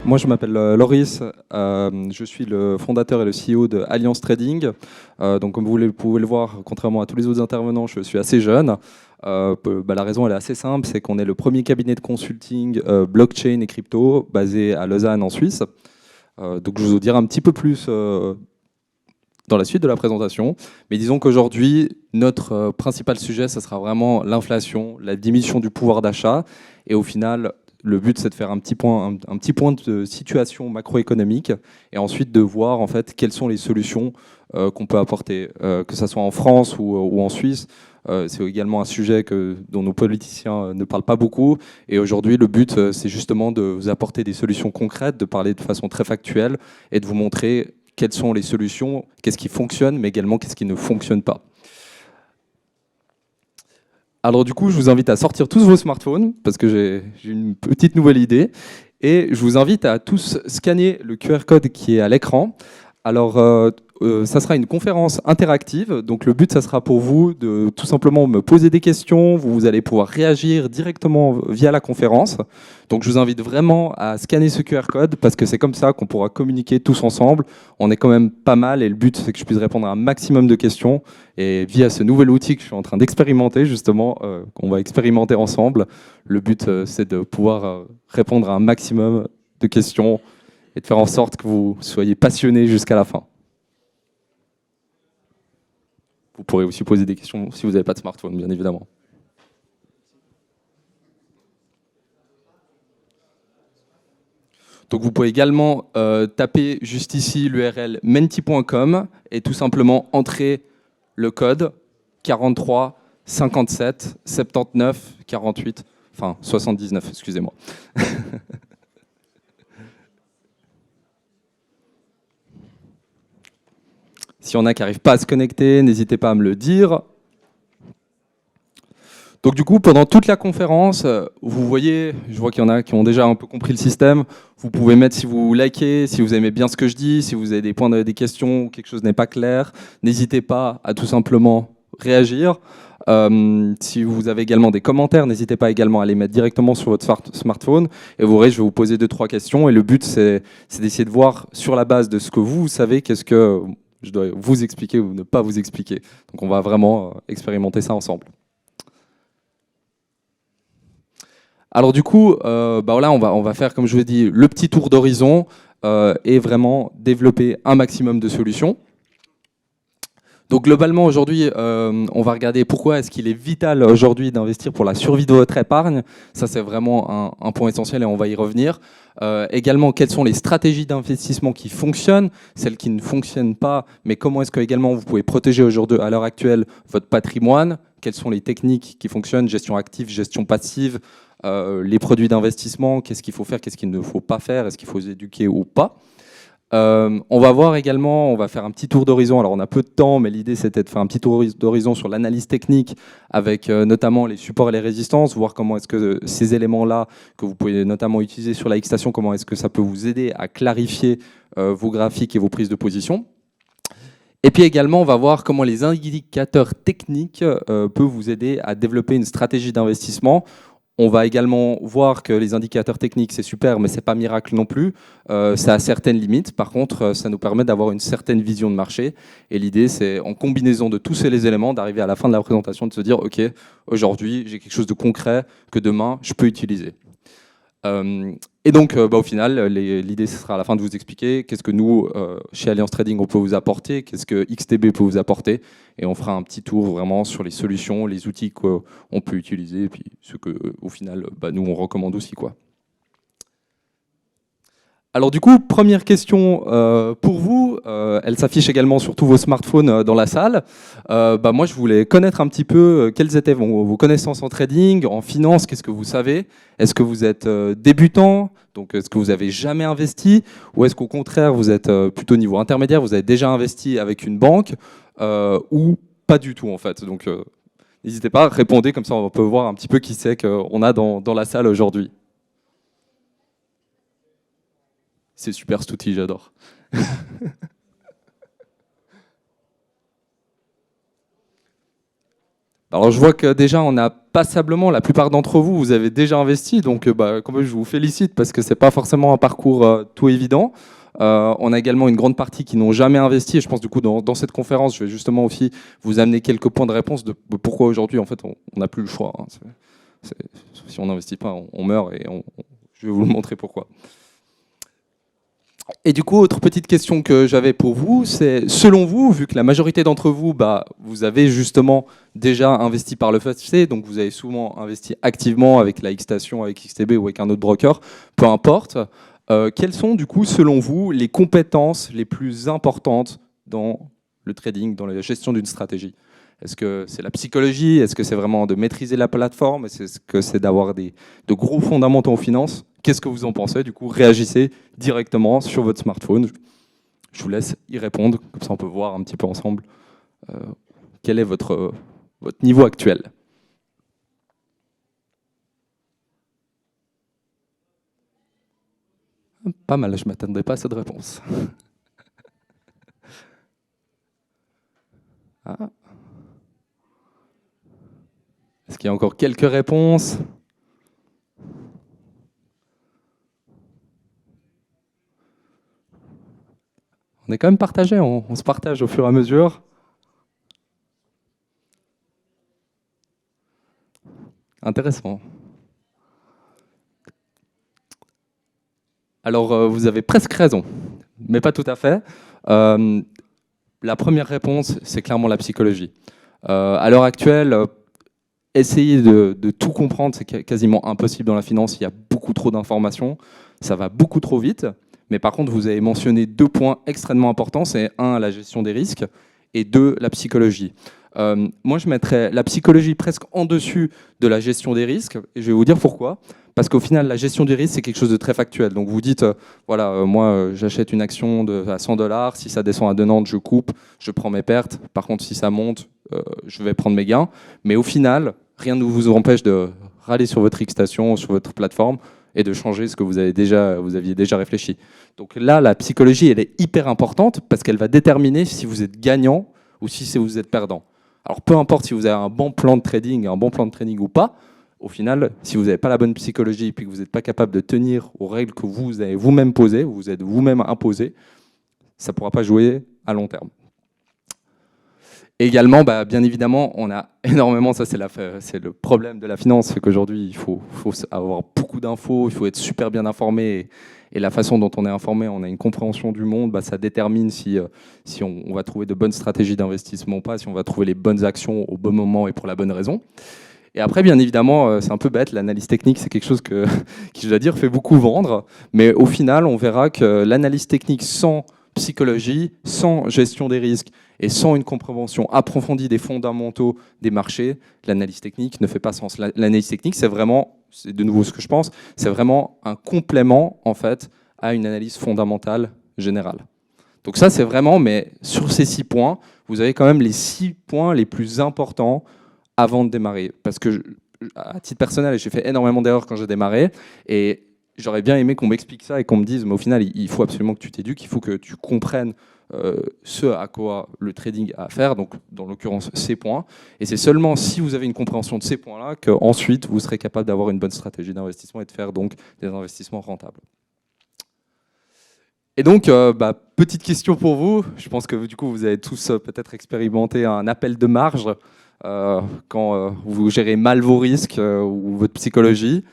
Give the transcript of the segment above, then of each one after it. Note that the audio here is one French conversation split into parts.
moi je m'appelle Loris, je suis le fondateur et le CEO de Alliance Trading. Donc comme vous pouvez le voir, contrairement à tous les autres intervenants, je suis assez jeune. La raison elle est assez simple, c'est qu'on est le premier cabinet de consulting blockchain et crypto basé à Lausanne en Suisse. Donc je vais vous dire un petit peu plus dans la suite de la présentation. Mais disons qu'aujourd'hui, notre principal sujet, ça sera vraiment l'inflation, la diminution du pouvoir d'achat. Et au final, le but, c'est de faire un petit point de situation macroéconomique et ensuite de voir en fait quelles sont les solutions qu'on peut apporter, que ce soit en France ou en Suisse. C'est également un sujet dont nos politiciens ne parlent pas beaucoup. Et aujourd'hui, le but, c'est justement de vous apporter des solutions concrètes, de parler de façon très factuelle et de vous montrer quelles sont les solutions, qu'est-ce qui fonctionne, mais également qu'est-ce qui ne fonctionne pas. Alors du coup, je vous invite à sortir tous vos smartphones, parce que j'ai une petite nouvelle idée, et je vous invite à tous scanner le QR code qui est à l'écran. Alors, ça sera une conférence interactive, donc le but, ça sera pour vous de tout simplement me poser des questions, vous allez pouvoir réagir directement via la conférence. Donc je vous invite vraiment à scanner ce QR code, parce que c'est comme ça qu'on pourra communiquer tous ensemble. On est quand même pas mal, et le but, c'est que je puisse répondre à un maximum de questions. Et via ce nouvel outil que je suis en train d'expérimenter, justement, qu'on va expérimenter ensemble, le but, c'est de pouvoir répondre à un maximum de questions et de faire en sorte que vous soyez passionnés jusqu'à la fin. Vous pourrez aussi poser des questions si vous n'avez pas de smartphone, bien évidemment. Donc vous pouvez également taper juste ici l'URL menti.com et tout simplement entrer le code 43 57 79 48, enfin 79, excusez-moi. S'il y en a qui n'arrivent pas à se connecter, n'hésitez pas à me le dire. Donc du coup, pendant toute la conférence, vous voyez, je vois qu'il y en a qui ont déjà un peu compris le système. Vous pouvez mettre si vous likez, si vous aimez bien ce que je dis, si vous avez des questions ou quelque chose n'est pas clair. N'hésitez pas à tout simplement réagir. Si vous avez également des commentaires, n'hésitez pas également à les mettre directement sur votre smartphone. Et vous verrez, je vais vous poser 2-3 questions. Et le but, c'est d'essayer de voir sur la base de ce que vous savez, qu'est-ce que je dois vous expliquer ou ne pas vous expliquer. Donc on va vraiment expérimenter ça ensemble. Alors du coup, voilà, on va faire, comme je vous ai dit, le petit tour d'horizon et vraiment développer un maximum de solutions. Donc globalement, aujourd'hui, on va regarder pourquoi est-ce qu'il est vital aujourd'hui d'investir pour la survie de votre épargne. Ça, c'est vraiment un point essentiel et on va y revenir. Également, quelles sont les stratégies d'investissement qui fonctionnent, celles qui ne fonctionnent pas, mais comment est-ce que également vous pouvez protéger aujourd'hui, à l'heure actuelle, votre patrimoine. Quelles sont les techniques qui fonctionnent, gestion active, gestion passive, les produits d'investissement, qu'est-ce qu'il faut faire, qu'est-ce qu'il ne faut pas faire, est-ce qu'il faut s'éduquer ou pas. On va voir également, on va faire un petit tour d'horizon. Alors on a peu de temps, mais l'idée c'était de faire un petit tour d'horizon sur l'analyse technique avec notamment les supports et les résistances, voir comment est-ce que ces éléments-là que vous pouvez notamment utiliser sur la X-Station, comment est-ce que ça peut vous aider à clarifier vos graphiques et vos prises de position. Et puis également, on va voir comment les indicateurs techniques peuvent vous aider à développer une stratégie d'investissement. On va également voir que les indicateurs techniques, c'est super, mais ce n'est pas miracle non plus. Ça a certaines limites. Par contre, ça nous permet d'avoir une certaine vision de marché. Et l'idée, c'est en combinaison de tous ces éléments, d'arriver à la fin de la présentation, de se dire, OK, aujourd'hui, j'ai quelque chose de concret que demain, je peux utiliser. Et donc, au final, l'idée, ce sera à la fin de vous expliquer qu'est-ce que nous, chez Alliance Trading, on peut vous apporter, qu'est-ce que XTB peut vous apporter, et on fera un petit tour vraiment sur les solutions, les outils qu'on peut utiliser, et puis ce que, au final, nous, on recommande aussi, quoi. Alors du coup, première question pour vous, elle s'affiche également sur tous vos smartphones dans la salle. Moi, je voulais connaître un petit peu quelles étaient vos connaissances en trading, en finance, qu'est-ce que vous savez? Est-ce que vous êtes débutant? Donc, est-ce que vous avez jamais investi? Ou est-ce qu'au contraire, vous êtes plutôt niveau intermédiaire, vous avez déjà investi avec une banque ou pas du tout en fait? Donc, n'hésitez pas, répondez, comme ça on peut voir un petit peu qui c'est qu'on a dans la salle aujourd'hui. C'est super cet outil, j'adore. Alors je vois que déjà on a passablement, la plupart d'entre vous, vous avez déjà investi, donc quand même, je vous félicite parce que c'est pas forcément un parcours tout évident. On a également une grande partie qui n'ont jamais investi et je pense du coup dans cette conférence, je vais justement aussi vous amener quelques points de réponse de pourquoi aujourd'hui en fait on n'a plus le choix. Hein. Si on n'investit pas, on meurt et je vais vous le montrer pourquoi. Et du coup, autre petite question que j'avais pour vous, c'est selon vous, vu que la majorité d'entre vous, vous avez justement déjà investi par le passé, donc vous avez souvent investi activement avec la Xstation, avec XTB ou avec un autre broker, peu importe, quelles sont du coup, selon vous, les compétences les plus importantes dans le trading, dans la gestion d'une stratégie? Est-ce que c'est la psychologie? Est-ce que c'est vraiment de maîtriser la plateforme? Est-ce que c'est d'avoir de gros fondamentaux en finance? Qu'est-ce que vous en pensez? Du coup, réagissez directement sur votre smartphone. Je vous laisse y répondre, comme ça on peut voir un petit peu ensemble quel est votre niveau actuel. Pas mal, je ne m'attendais pas à cette réponse. Ah. Est-ce qu'il y a encore quelques réponses? On est quand même partagé, on se partage au fur et à mesure. Intéressant. Alors, vous avez presque raison, mais pas tout à fait. La première réponse, c'est clairement la psychologie. À l'heure actuelle, essayer de tout comprendre, c'est quasiment impossible dans la finance. Il y a beaucoup trop d'informations, ça va beaucoup trop vite. Mais par contre, vous avez mentionné 2 points extrêmement importants. C'est 1, la gestion des risques, et 2, la psychologie. Moi, je mettrais la psychologie presque en dessus de la gestion des risques. Et je vais vous dire pourquoi. Parce qu'au final, la gestion des risques, c'est quelque chose de très factuel. Donc vous dites, voilà, moi, j'achète une action à 100 $. Si ça descend à 90, je coupe, je prends mes pertes. Par contre, si ça monte, je vais prendre mes gains. Mais au final, rien ne vous empêche de râler sur votre Xstation, sur votre plateforme, et de changer ce que vous aviez déjà réfléchi. Donc là, la psychologie, elle est hyper importante parce qu'elle va déterminer si vous êtes gagnant ou si vous êtes perdant. Alors peu importe si vous avez un bon plan de trading ou pas, au final, si vous n'avez pas la bonne psychologie et puis que vous n'êtes pas capable de tenir aux règles que vous avez vous-même posées, vous êtes vous-même imposées, ça ne pourra pas jouer à long terme. Également, bien évidemment, on a énormément, ça c'est le problème de la finance, c'est qu'aujourd'hui il faut avoir beaucoup d'infos, il faut être super bien informé, et la façon dont on est informé, on a une compréhension du monde, ça détermine si on va trouver de bonnes stratégies d'investissement ou pas, si on va trouver les bonnes actions au bon moment et pour la bonne raison. Et après, bien évidemment, c'est un peu bête, l'analyse technique, c'est quelque chose qui, je dois dire, fait beaucoup vendre, mais au final, on verra que l'analyse technique sans psychologie, sans gestion des risques et sans une compréhension approfondie des fondamentaux des marchés, l'analyse technique ne fait pas sens. L'analyse technique, c'est de nouveau ce que je pense, c'est vraiment un complément en fait à une analyse fondamentale générale. Donc ça, c'est vraiment, mais sur ces 6 points, vous avez quand même les 6 points les plus importants avant de démarrer. Parce que, à titre personnel, j'ai fait énormément d'erreurs quand j'ai démarré, et j'aurais bien aimé qu'on m'explique ça et qu'on me dise, mais au final, il faut absolument que tu t'éduques, il faut que tu comprennes ce à quoi le trading a à faire, donc dans l'occurrence ces points. Et c'est seulement si vous avez une compréhension de ces points-là qu'ensuite vous serez capable d'avoir une bonne stratégie d'investissement et de faire donc des investissements rentables. Et donc, petite question pour vous. Je pense que du coup, vous avez tous peut-être expérimenté un appel de marge quand vous gérez mal vos risques ou votre psychologie.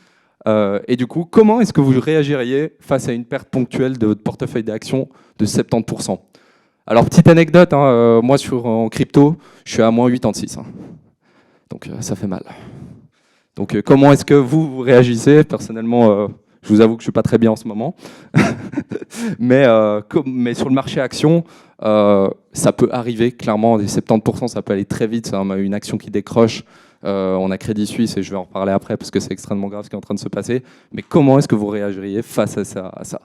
Et du coup, comment est-ce que vous réagiriez face à une perte ponctuelle de votre portefeuille d'actions de 70%? Alors, petite anecdote, moi en crypto, je suis à moins 86. Donc, ça fait mal. Donc, comment est-ce que vous réagissez? Personnellement, je vous avoue que je ne suis pas très bien en ce moment. mais sur le marché action, ça peut arriver, clairement, les 70%, ça peut aller très vite. Une action qui décroche, on a Crédit Suisse, et je vais en reparler après, parce que c'est extrêmement grave ce qui est en train de se passer. Mais comment est-ce que vous réagiriez face à ça?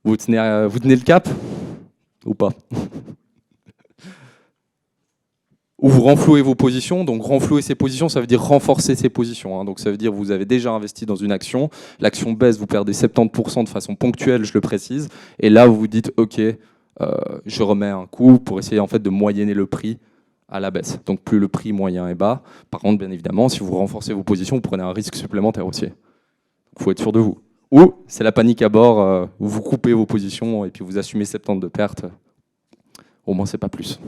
Vous tenez le cap ou pas? Ou vous renflouez vos positions. Donc renflouer ses positions, ça veut dire renforcer ses positions. Donc ça veut dire que vous avez déjà investi dans une action, l'action baisse, vous perdez 70% de façon ponctuelle, je le précise, et là vous vous dites ok, je remets un coup pour essayer en fait de moyenner le prix à la baisse. Donc plus le prix moyen est bas. Par contre, bien évidemment, si vous renforcez vos positions, vous prenez un risque supplémentaire aussi. Il faut être sûr de vous. Ou c'est la panique à bord, où vous coupez vos positions et puis vous assumez 70 de pertes. Au moins, c'est pas plus.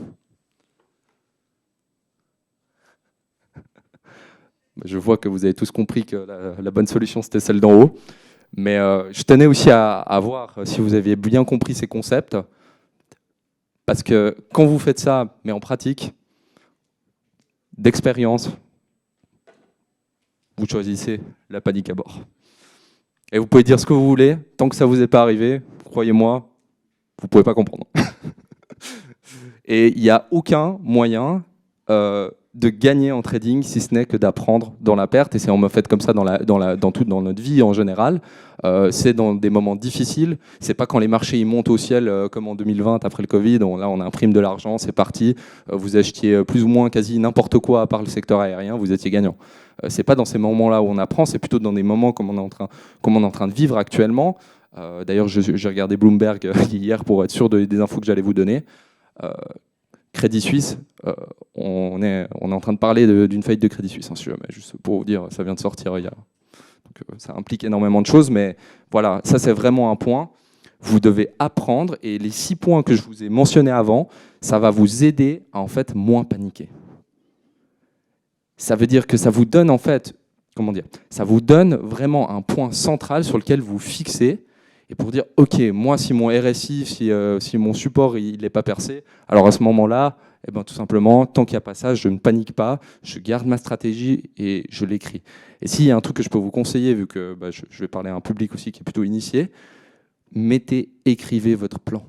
Je vois que vous avez tous compris que la bonne solution, c'était celle d'en haut. Mais je tenais aussi à voir si vous aviez bien compris ces concepts. Parce que quand vous faites ça, mais en pratique, d'expérience, vous choisissez la panique à bord. Et vous pouvez dire ce que vous voulez, tant que ça ne vous est pas arrivé, croyez-moi, vous ne pouvez pas comprendre. Et il n'y a aucun moyen de gagner en trading, si ce n'est que d'apprendre dans la perte. Et c'est en fait comme ça dans notre vie en général. C'est dans des moments difficiles. C'est pas quand les marchés ils montent au ciel comme en 2020 après le Covid. Là, on imprime de l'argent, c'est parti. Vous achetiez plus ou moins quasi n'importe quoi à part le secteur aérien, vous étiez gagnant. C'est pas dans ces moments-là où on apprend, c'est plutôt dans des moments comme on est en train de vivre actuellement. D'ailleurs, j'ai regardé Bloomberg hier pour être sûr des infos que j'allais vous donner. Crédit Suisse, on est en train de parler d'une faillite de Crédit Suisse, hein, juste pour vous dire, ça vient de sortir hier. Donc, ça implique énormément de choses, mais voilà, ça c'est vraiment un point. Vous devez apprendre, et les 6 points que je vous ai mentionnés avant, ça va vous aider à en fait moins paniquer. Ça veut dire que ça vous donne en fait, ça vous donne vraiment un point central sur lequel vous fixez. Et pour dire, OK, moi, si mon RSI, si mon support il n'est pas percé, alors à ce moment-là, eh ben, tout simplement, tant qu'il n'y a pas ça, je ne panique pas, je garde ma stratégie et je l'écris. Et s'il y a un truc que je peux vous conseiller, vu que je vais parler à un public aussi qui est plutôt initié, écrivez votre plan.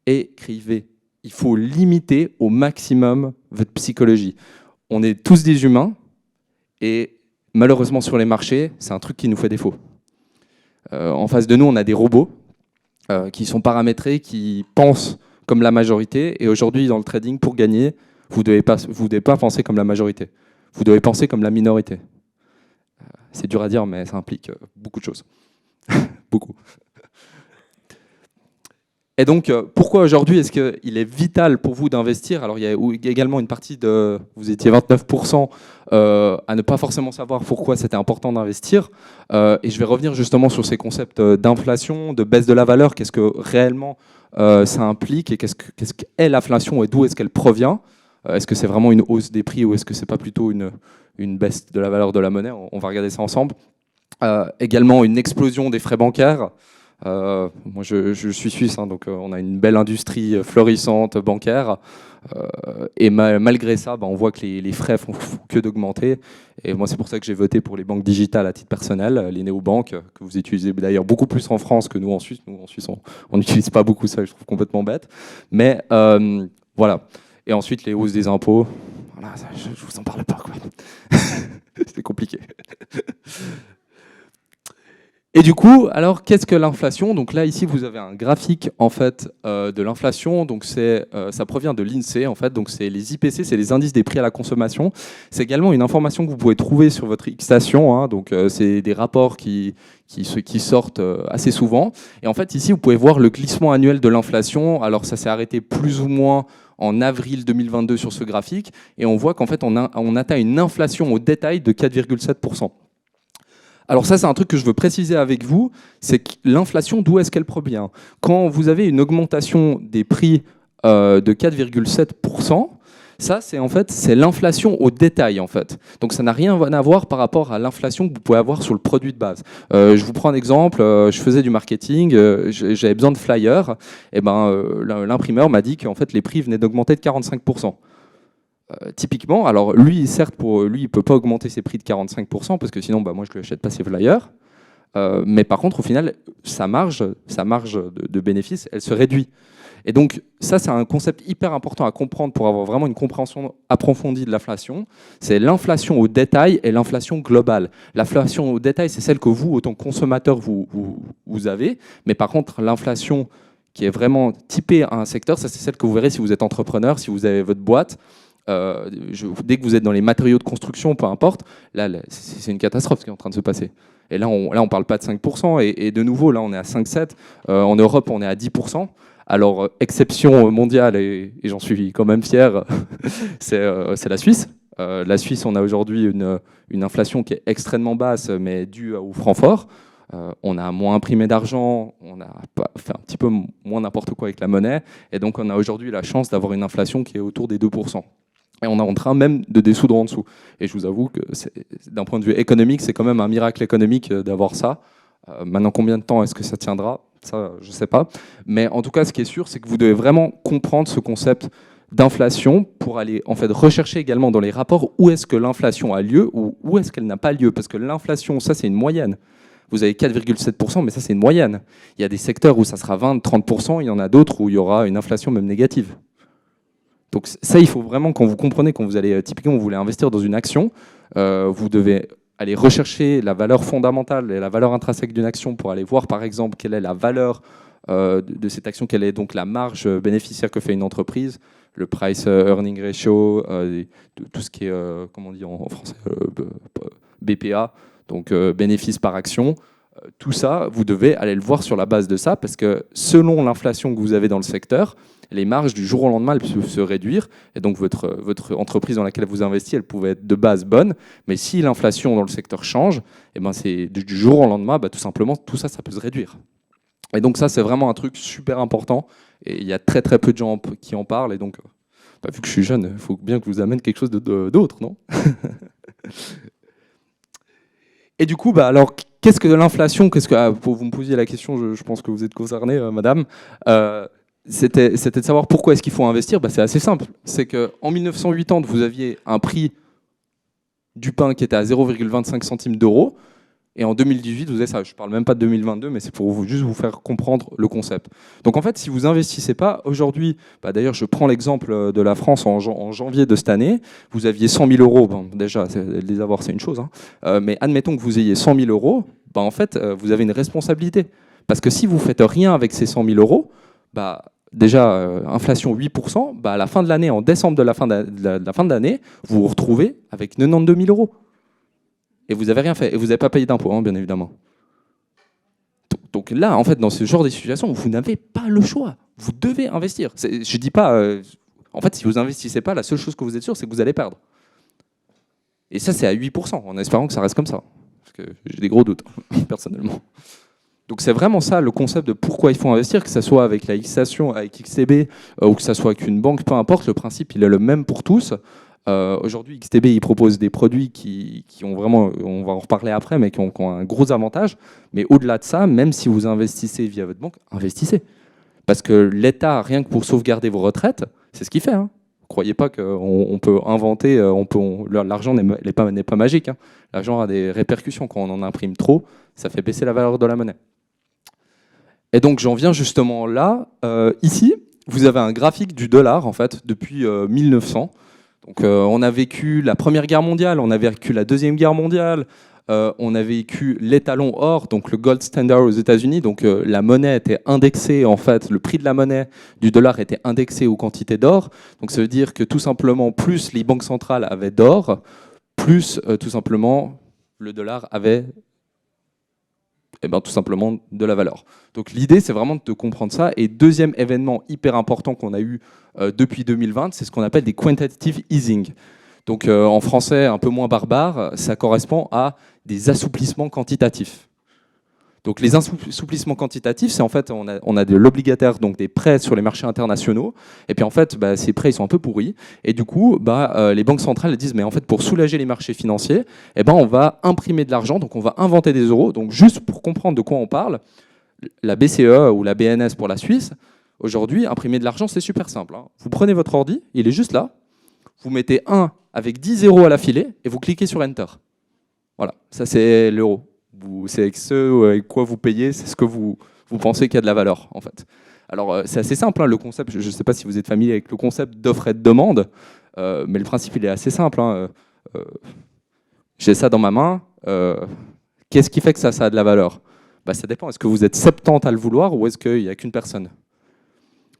Écrivez. Il faut limiter au maximum votre psychologie. On est tous des humains et malheureusement sur les marchés, c'est un truc qui nous fait défaut. En face de nous, on a des robots qui sont paramétrés, qui pensent comme la majorité. Et aujourd'hui, dans le trading, pour gagner, vous devez pas penser comme la majorité. Vous devez penser comme la minorité. C'est dur à dire, mais ça implique beaucoup de choses. Beaucoup. Et donc, pourquoi aujourd'hui est-ce qu'il est vital pour vous d'investir? Alors, il y a également une partie de... Vous étiez 29% à ne pas forcément savoir pourquoi c'était important d'investir. Et je vais revenir justement sur ces concepts d'inflation, de baisse de la valeur. Qu'est-ce que réellement ça implique et qu'est-ce qu'est l'inflation et d'où est-ce qu'elle provient? Est-ce que c'est vraiment une hausse des prix ou est-ce que c'est pas plutôt une baisse de la valeur de la monnaie? On va regarder ça ensemble. Également, une explosion des frais bancaires. Moi, je suis suisse, hein, donc on a une belle industrie florissante bancaire. Et malgré ça, on voit que les frais font que d'augmenter. Et moi, c'est pour ça que j'ai voté pour les banques digitales à titre personnel, les néobanques, que vous utilisez d'ailleurs beaucoup plus en France que nous en Suisse. Nous, en Suisse, on n'utilise pas beaucoup ça, je trouve complètement bête. Mais voilà. Et ensuite, les hausses des impôts. Voilà, ça, je ne vous en parle pas, quoi. C'était compliqué. Et du coup, alors qu'est-ce que l'inflation? Donc là, ici, vous avez un graphique en fait de l'inflation. Donc ça provient de l'INSEE en fait. Donc c'est les IPC, c'est les indices des prix à la consommation. C'est également une information que vous pouvez trouver sur votre Xstation. Hein, donc c'est des rapports qui sortent assez souvent. Et en fait, ici, vous pouvez voir le glissement annuel de l'inflation. Alors ça s'est arrêté plus ou moins en avril 2022 sur ce graphique. Et on voit qu'en fait, on atteint une inflation au détail de 4,7%. Alors ça, c'est un truc que je veux préciser avec vous, c'est que l'inflation, d'où est-ce qu'elle provient? Quand vous avez une augmentation des prix de 4,7%, ça, c'est l'inflation au détail, en fait. Donc ça n'a rien à voir par rapport à l'inflation que vous pouvez avoir sur le produit de base. Je vous prends un exemple, je faisais du marketing, j'avais besoin de flyers, et l'imprimeur m'a dit qu'en fait, les prix venaient d'augmenter de 45%. Typiquement, alors lui, certes, pour lui, il ne peut pas augmenter ses prix de 45%, parce que sinon, moi, je ne lui achète pas ses flyers. Mais par contre, au final, sa marge de bénéfice, elle se réduit. Et donc, ça, c'est un concept hyper important à comprendre pour avoir vraiment une compréhension approfondie de l'inflation. C'est l'inflation au détail et l'inflation globale. L'inflation au détail, c'est celle que vous, autant que consommateur, vous avez. Mais par contre, l'inflation qui est vraiment typée à un secteur, ça, c'est celle que vous verrez si vous êtes entrepreneur, si vous avez votre boîte. Dès que vous êtes dans les matériaux de construction, peu importe, là, c'est une catastrophe ce qui est en train de se passer. Et là, on ne parle pas de 5%. Et de nouveau, là, on est à 5,7%. En Europe, on est à 10%. Alors, exception mondiale, et j'en suis quand même fier, c'est la Suisse. La Suisse, on a aujourd'hui une inflation qui est extrêmement basse, mais due au franc fort. On a moins imprimé d'argent, on a fait un petit peu moins n'importe quoi avec la monnaie, et donc on a aujourd'hui la chance d'avoir une inflation qui est autour des 2%. Et on est en train même de dessoudre en dessous. Et je vous avoue que d'un point de vue économique, c'est quand même un miracle économique d'avoir ça. Maintenant, combien de temps est-ce que ça tiendra? Ça, je ne sais pas. Mais en tout cas, ce qui est sûr, c'est que vous devez vraiment comprendre ce concept d'inflation pour aller en fait rechercher également dans les rapports où est-ce que l'inflation a lieu ou où est-ce qu'elle n'a pas lieu. Parce que l'inflation, ça, c'est une moyenne. Vous avez 4,7%, mais ça, c'est une moyenne. Il y a des secteurs où ça sera 20-30%, il y en a d'autres où il y aura une inflation même négative. Donc ça, il faut vraiment, quand vous comprenez, quand vous allez, typiquement, vous voulez investir dans une action, vous devez aller rechercher la valeur fondamentale et la valeur intrinsèque d'une action pour aller voir, par exemple, quelle est la valeur de cette action, quelle est donc la marge bénéficiaire que fait une entreprise, le price earning ratio, tout ce qui est, comment on dit en français, BPA, donc bénéfice par action. Tout ça, vous devez aller le voir sur la base de ça, parce que selon l'inflation que vous avez dans le secteur, les marges du jour au lendemain elles peuvent se réduire, et donc votre entreprise dans laquelle vous investissez, elle pouvait être de base bonne, mais si l'inflation dans le secteur change, et ben c'est du jour au lendemain, tout simplement tout ça, ça peut se réduire. Et donc ça, c'est vraiment un truc super important, et il y a très très peu de gens qui en parlent, et donc vu que je suis jeune, il faut bien que je vous amène quelque chose d'autre, non? Et du coup, alors, qu'est-ce que de l'inflation? Pour vous me posiez la question, je pense que vous êtes concernée, madame. C'était de savoir pourquoi est-ce qu'il faut investir. C'est assez simple. C'est qu'en 1980, vous aviez un prix du pain qui était à 0,25 centimes d'euros. Et en 2018, vous avez ça. Je ne parle même pas de 2022, mais c'est pour juste vous faire comprendre le concept. Donc en fait, si vous investissez pas, aujourd'hui, d'ailleurs, je prends l'exemple de la France en janvier de cette année, vous aviez 100 000 euros. Bon, déjà, les avoir, c'est une chose. Mais admettons que vous ayez 100 000 euros, en fait, vous avez une responsabilité. Parce que si vous ne faites rien avec ces 100 000 euros, déjà, inflation 8%, à la fin de l'année, en décembre de la fin de l'année, vous vous retrouvez avec 92 000 euros. Et vous n'avez rien fait. Et vous n'avez pas payé d'impôts, bien évidemment. Donc là, en fait, dans ce genre de situation, vous n'avez pas le choix. Vous devez investir. Je ne dis pas... en fait, si vous n'investissez pas, la seule chose que vous êtes sûr, c'est que vous allez perdre. Et ça, c'est à 8%, en espérant que ça reste comme ça. Parce que j'ai des gros doutes, personnellement. Donc c'est vraiment ça, le concept de pourquoi il faut investir, que ce soit avec la X-Station, avec XTB, ou que ce soit avec une banque, peu importe, le principe, il est le même pour tous. Aujourd'hui, XTB, il propose des produits qui ont vraiment, on va en reparler après, mais qui ont un gros avantage. Mais au-delà de ça, même si vous investissez via votre banque, investissez. Parce que l'État, rien que pour sauvegarder vos retraites, c'est ce qu'il fait. Ne croyez pas qu'on peut inventer, l'argent n'est pas magique. L'argent a des répercussions. Quand on en imprime trop, ça fait baisser la valeur de la monnaie. Et donc j'en viens justement là. Ici, vous avez un graphique du dollar, en fait, depuis 1900. Donc, on a vécu la Première Guerre mondiale, on a vécu la Deuxième Guerre mondiale, on a vécu l'étalon or, donc le gold standard aux États-Unis. Donc, la monnaie était indexée, en fait, le prix de la monnaie du dollar était indexé aux quantités d'or. Donc, ça veut dire que tout simplement, plus les banques centrales avaient d'or, plus tout simplement le dollar avait tout simplement de la valeur. Donc l'idée, c'est vraiment de comprendre ça. Et deuxième événement hyper important qu'on a eu depuis 2020, c'est ce qu'on appelle des quantitative easing. Donc en français, un peu moins barbare, ça correspond à des assouplissements quantitatifs. Donc les assouplissements quantitatifs, c'est en fait, on a de l'obligataire, donc des prêts sur les marchés internationaux, et puis en fait, ces prêts, ils sont un peu pourris, et du coup, les banques centrales disent, mais en fait, pour soulager les marchés financiers, on va imprimer de l'argent, donc on va inventer des euros. Donc juste pour comprendre de quoi on parle, la BCE ou la BNS pour la Suisse, aujourd'hui, imprimer de l'argent, c'est super simple. Vous prenez votre ordi, il est juste là, vous mettez 1 avec 10 euros à l'affilée, et vous cliquez sur Enter. Voilà, ça c'est l'euro. C'est avec ce avec quoi vous payez, c'est ce que vous pensez qu'il y a de la valeur, en fait. Alors, c'est assez simple, le concept, je ne sais pas si vous êtes familier avec le concept d'offre et de demande, mais le principe, il est assez simple. J'ai ça dans ma main, qu'est-ce qui fait que ça a de la valeur? Ça dépend, est-ce que vous êtes 70 à le vouloir ou est-ce qu'il n'y a qu'une personne?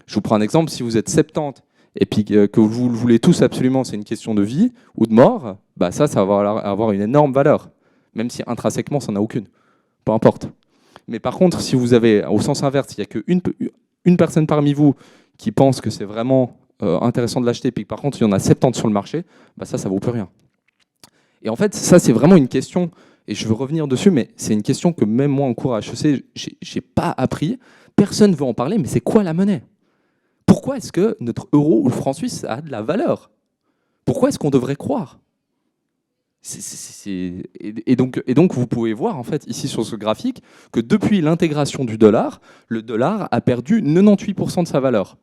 Je vous prends un exemple, si vous êtes 70 et puis que vous le voulez tous absolument, c'est une question de vie ou de mort, ça va avoir une énorme valeur. Même si intrinsèquement, ça n'a aucune. Peu importe. Mais par contre, si vous avez, au sens inverse, il n'y a une personne parmi vous qui pense que c'est vraiment intéressant de l'acheter, puis par contre il y en a 70 sur le marché, bah ça vaut plus rien. Et en fait, ça c'est vraiment une question, et je veux revenir dessus, mais c'est une question que même moi en cours à HEC, j'ai pas appris. Personne ne veut en parler, mais c'est quoi la monnaie? Pourquoi est-ce que notre euro ou le franc suisse a de la valeur? Pourquoi est-ce qu'on devrait croire? Et donc, vous pouvez voir en fait ici sur ce graphique que depuis l'intégration du dollar, le dollar a perdu 98% de sa valeur.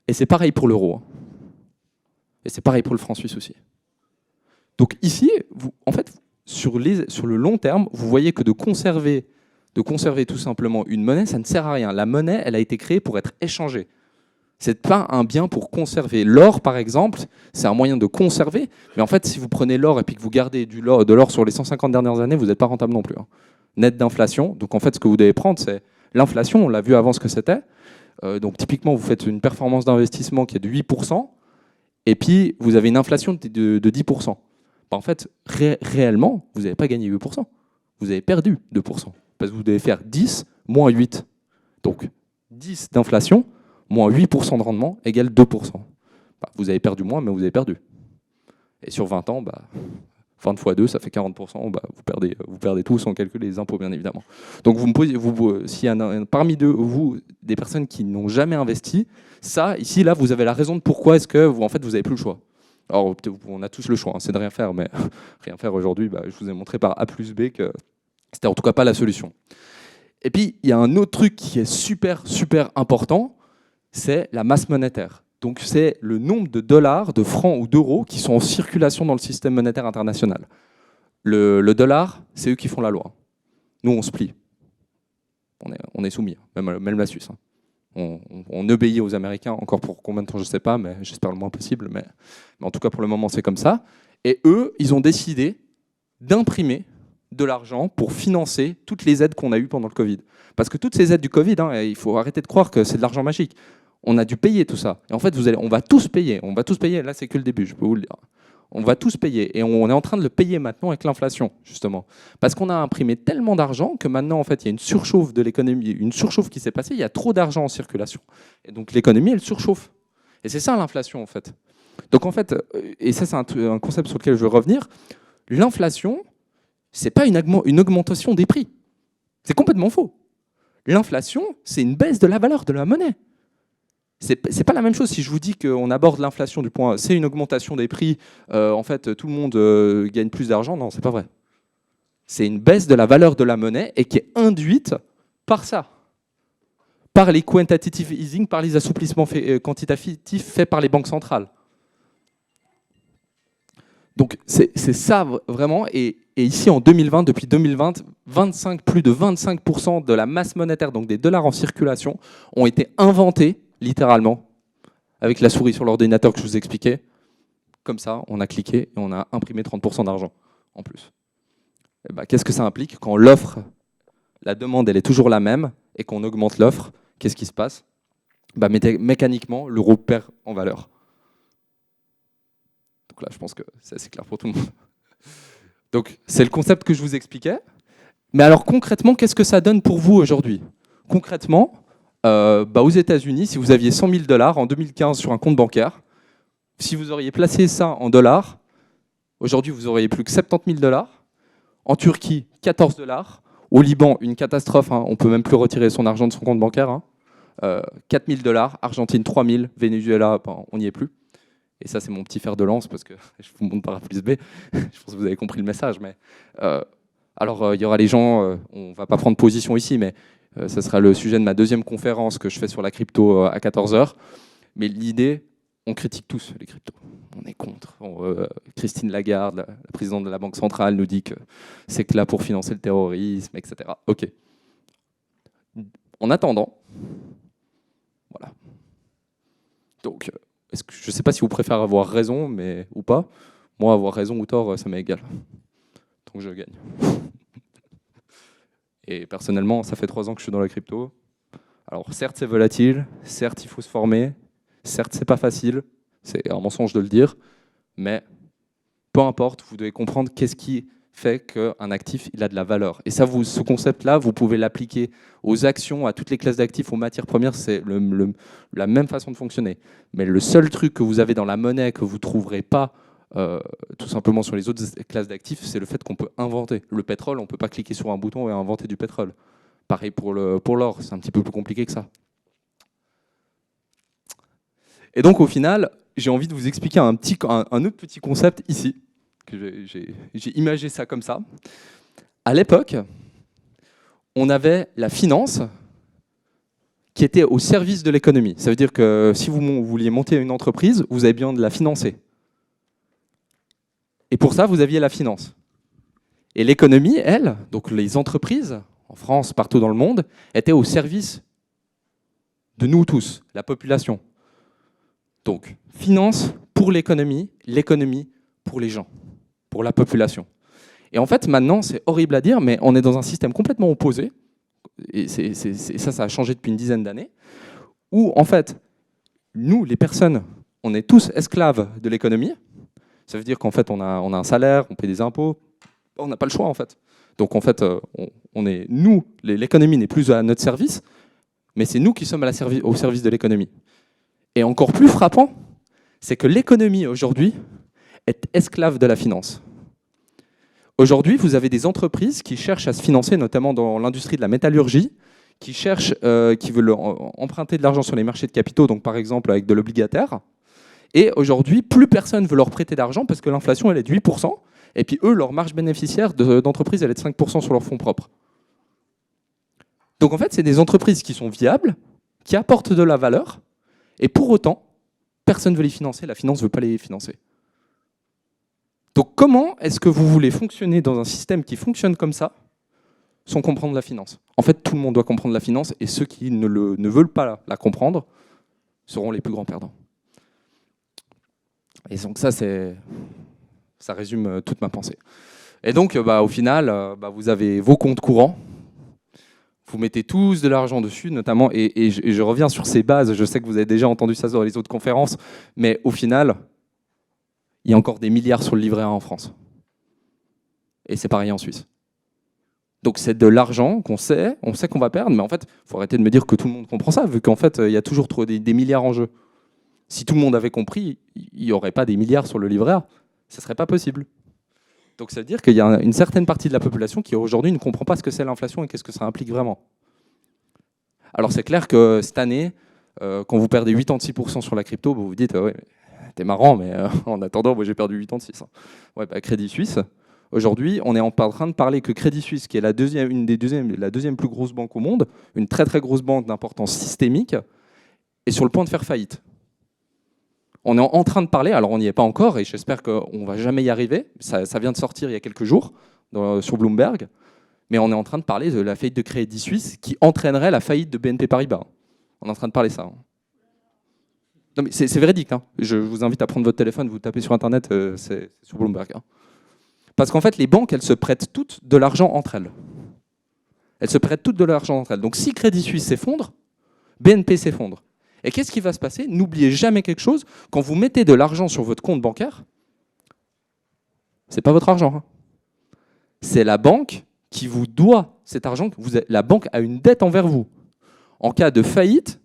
Et c'est pareil pour l'euro. Et c'est pareil pour le franc suisse aussi. Donc ici, en fait, sur le long terme, vous voyez que de conserver tout simplement une monnaie, ça ne sert à rien. La monnaie, elle a été créée pour être échangée. Ce n'est pas un bien pour conserver. L'or, par exemple, c'est un moyen de conserver. Mais en fait, si vous prenez l'or et puis que vous gardez de l'or sur les 150 dernières années, vous n'êtes pas rentable non plus. Net d'inflation. Donc en fait, ce que vous devez prendre, c'est l'inflation. On l'a vu avant ce que c'était. Donc typiquement, vous faites une performance d'investissement qui est de 8%, et puis vous avez une inflation de 10%. Bah, en fait, réellement, vous n'avez pas gagné 8%. Vous avez perdu 2%. Parce que vous devez faire 10 moins 8. Donc 10 d'inflation moins 8% de rendement égale 2%. Bah, vous avez perdu moins, mais vous avez perdu. Et sur 20 ans, 20 fois 2, ça fait 40%. Bah, vous perdez tout sans calculer les impôts, bien évidemment. Donc, s'il y a parmi vous des personnes qui n'ont jamais investi, ça, ici, là, vous avez la raison de pourquoi est-ce que vous n'avez plus le choix. Alors, on a tous le choix, c'est de rien faire, mais rien faire aujourd'hui, je vous ai montré par A plus B que c'était en tout cas pas la solution. Et puis, il y a un autre truc qui est super, super important, c'est la masse monétaire. Donc c'est le nombre de dollars, de francs ou d'euros qui sont en circulation dans le système monétaire international. Le dollar, c'est eux qui font la loi. Nous, on se plie. On est soumis, même la Suisse. On obéit aux Américains, encore pour combien de temps, je ne sais pas, mais j'espère le moins possible. Mais en tout cas, pour le moment, c'est comme ça. Et eux, ils ont décidé d'imprimer de l'argent pour financer toutes les aides qu'on a eues pendant le Covid. Parce que toutes ces aides du Covid, il faut arrêter de croire que c'est de l'argent magique. On a dû payer tout ça. Et en fait, on va tous payer. On va tous payer. Là, c'est que le début, je peux vous le dire. On va tous payer. Et on est en train de le payer maintenant avec l'inflation, justement. Parce qu'on a imprimé tellement d'argent que maintenant, en fait, il y a une surchauffe de l'économie, une surchauffe qui s'est passée. Il y a trop d'argent en circulation. Et donc, l'économie, elle surchauffe. Et c'est ça, l'inflation, en fait. Donc, en fait, et ça, c'est un concept sur lequel je veux revenir. L'inflation, c'est pas une augmentation des prix. C'est complètement faux. L'inflation, c'est une baisse de la valeur de la monnaie. C'est pas la même chose si je vous dis qu'on aborde l'inflation du point, c'est une augmentation des prix, en fait tout le monde gagne plus d'argent. Non, c'est pas vrai. C'est une baisse de la valeur de la monnaie et qui est induite par ça, par les quantitative easing, par les assouplissements quantitatifs faits par les banques centrales. Donc c'est ça vraiment, et ici en 2020, depuis 2020, plus de 25% de la masse monétaire, donc des dollars en circulation, ont été inventés littéralement, avec la souris sur l'ordinateur que je vous expliquais. Comme ça, on a cliqué et on a imprimé 30% d'argent en plus. Qu'est-ce que ça implique? Quand l'offre, la demande, elle est toujours la même et qu'on augmente l'offre, qu'est-ce qui se passe? Mécaniquement, l'euro perd en valeur. Donc là, je pense que c'est assez clair pour tout le monde. Donc, c'est le concept que je vous expliquais. Mais alors, concrètement, qu'est-ce que ça donne pour vous aujourd'hui? Concrètement, aux États-Unis, si vous aviez 100 000 $ en 2015 sur un compte bancaire, si vous auriez placé ça en dollars, aujourd'hui vous auriez plus que 70 000 $. En Turquie, 14 $. Au Liban, une catastrophe, on ne peut même plus retirer son argent de son compte bancaire. 4 000 $. Argentine, 3 000 $. Venezuela, on n'y est plus. Et ça, c'est mon petit fer de lance parce que je vous montre par A plus B. Je pense que vous avez compris le message. Mais, il y aura les gens, on ne va pas prendre position ici, mais ce sera le sujet de ma deuxième conférence que je fais sur la crypto à 14 h. Mais l'idée, on critique tous les cryptos. On est contre. Christine Lagarde, la présidente de la Banque centrale, nous dit que c'est que là pour financer le terrorisme, etc. OK. En attendant, voilà. Donc, je ne sais pas si vous préférez avoir raison ou pas. Moi, avoir raison ou tort, ça m'est égal. Donc, je gagne. Et personnellement, ça fait 3 ans que je suis dans la crypto. Alors certes, c'est volatile, certes, il faut se former, certes, c'est pas facile, c'est un mensonge de le dire, mais peu importe, vous devez comprendre qu'est-ce qui fait qu'un actif il a de la valeur. Et ça, ce concept-là, vous pouvez l'appliquer aux actions, à toutes les classes d'actifs, aux matières premières, c'est la même façon de fonctionner. Mais le seul truc que vous avez dans la monnaie que vous ne trouverez pas tout simplement sur les autres classes d'actifs, c'est le fait qu'on peut inventer. Le pétrole, on ne peut pas cliquer sur un bouton et inventer du pétrole. Pareil pour l'or, c'est un petit peu plus compliqué que ça. Et donc au final, j'ai envie de vous expliquer un autre petit concept ici. J'ai imagé ça comme ça. À l'époque, on avait la finance qui était au service de l'économie. Ça veut dire que si vous vouliez monter une entreprise, vous avez besoin de la financer. Et pour ça, vous aviez la finance. Et l'économie, elle, donc les entreprises, en France, partout dans le monde, étaient au service de nous tous, la population. Donc, finance pour l'économie, l'économie pour les gens, pour la population. Et en fait, maintenant, c'est horrible à dire, mais on est dans un système complètement opposé, et ça a changé depuis une dizaine d'années, où, en fait, nous, les personnes, on est tous esclaves de l'économie. Ça veut dire qu'en fait, on a un salaire, on paie des impôts, on n'a pas le choix, en fait. Donc, en fait, nous, l'économie n'est plus à notre service, mais c'est nous qui sommes au service de l'économie. Et encore plus frappant, c'est que l'économie, aujourd'hui, est esclave de la finance. Aujourd'hui, vous avez des entreprises qui cherchent à se financer, notamment dans l'industrie de la métallurgie, qui veulent emprunter de l'argent sur les marchés de capitaux, donc par exemple avec de l'obligataire. Et aujourd'hui, plus personne ne veut leur prêter d'argent parce que l'inflation, elle est de 8%. Et puis eux, leur marge bénéficiaire d'entreprise, elle est de 5% sur leurs fonds propres. Donc en fait, c'est des entreprises qui sont viables, qui apportent de la valeur, et pour autant, personne ne veut les financer, la finance ne veut pas les financer. Donc comment est-ce que vous voulez fonctionner dans un système qui fonctionne comme ça, sans comprendre la finance? En fait, tout le monde doit comprendre la finance, et ceux qui ne veulent pas la comprendre seront les plus grands perdants. Et donc ça résume toute ma pensée. Et donc, au final, vous avez vos comptes courants. Vous mettez tous de l'argent dessus, notamment, et je reviens sur ces bases. Je sais que vous avez déjà entendu ça dans les autres conférences, mais au final, il y a encore des milliards sur le livret A en France. Et c'est pareil en Suisse. Donc c'est de l'argent on sait qu'on va perdre, mais en fait, il faut arrêter de me dire que tout le monde comprend ça, vu qu'en fait, il y a toujours des milliards en jeu. Si tout le monde avait compris, il n'y aurait pas des milliards sur le livret A. Ce ne serait pas possible. Donc ça veut dire qu'il y a une certaine partie de la population qui aujourd'hui ne comprend pas ce que c'est l'inflation et qu'est-ce que ça implique vraiment. Alors c'est clair que cette année, quand vous perdez 86% sur la crypto, vous vous dites ouais, t'es marrant, mais en attendant, moi j'ai perdu 86%. Ouais, Crédit Suisse, aujourd'hui, on est en train de parler que Crédit Suisse, qui est la deuxième plus grosse banque au monde, une très très grosse banque d'importance systémique, est sur le point de faire faillite. On est en train de parler, alors on n'y est pas encore, et j'espère qu'on ne va jamais y arriver, ça vient de sortir il y a quelques jours sur Bloomberg, mais on est en train de parler de la faillite de Crédit Suisse qui entraînerait la faillite de BNP Paribas. On est en train de parler de ça. Non, mais c'est véridique. Hein. Je vous invite à prendre votre téléphone, vous tapez sur Internet, c'est sur Bloomberg. Hein. Parce qu'en fait, les banques, elles se prêtent toutes de l'argent entre elles. Elles se prêtent toutes de l'argent entre elles. Donc si Crédit Suisse s'effondre, BNP s'effondre. Et qu'est-ce qui va se passer? N'oubliez jamais quelque chose, quand vous mettez de l'argent sur votre compte bancaire, c'est pas votre argent. Hein. C'est la banque qui vous doit cet argent. La banque a une dette envers vous. En cas de faillite,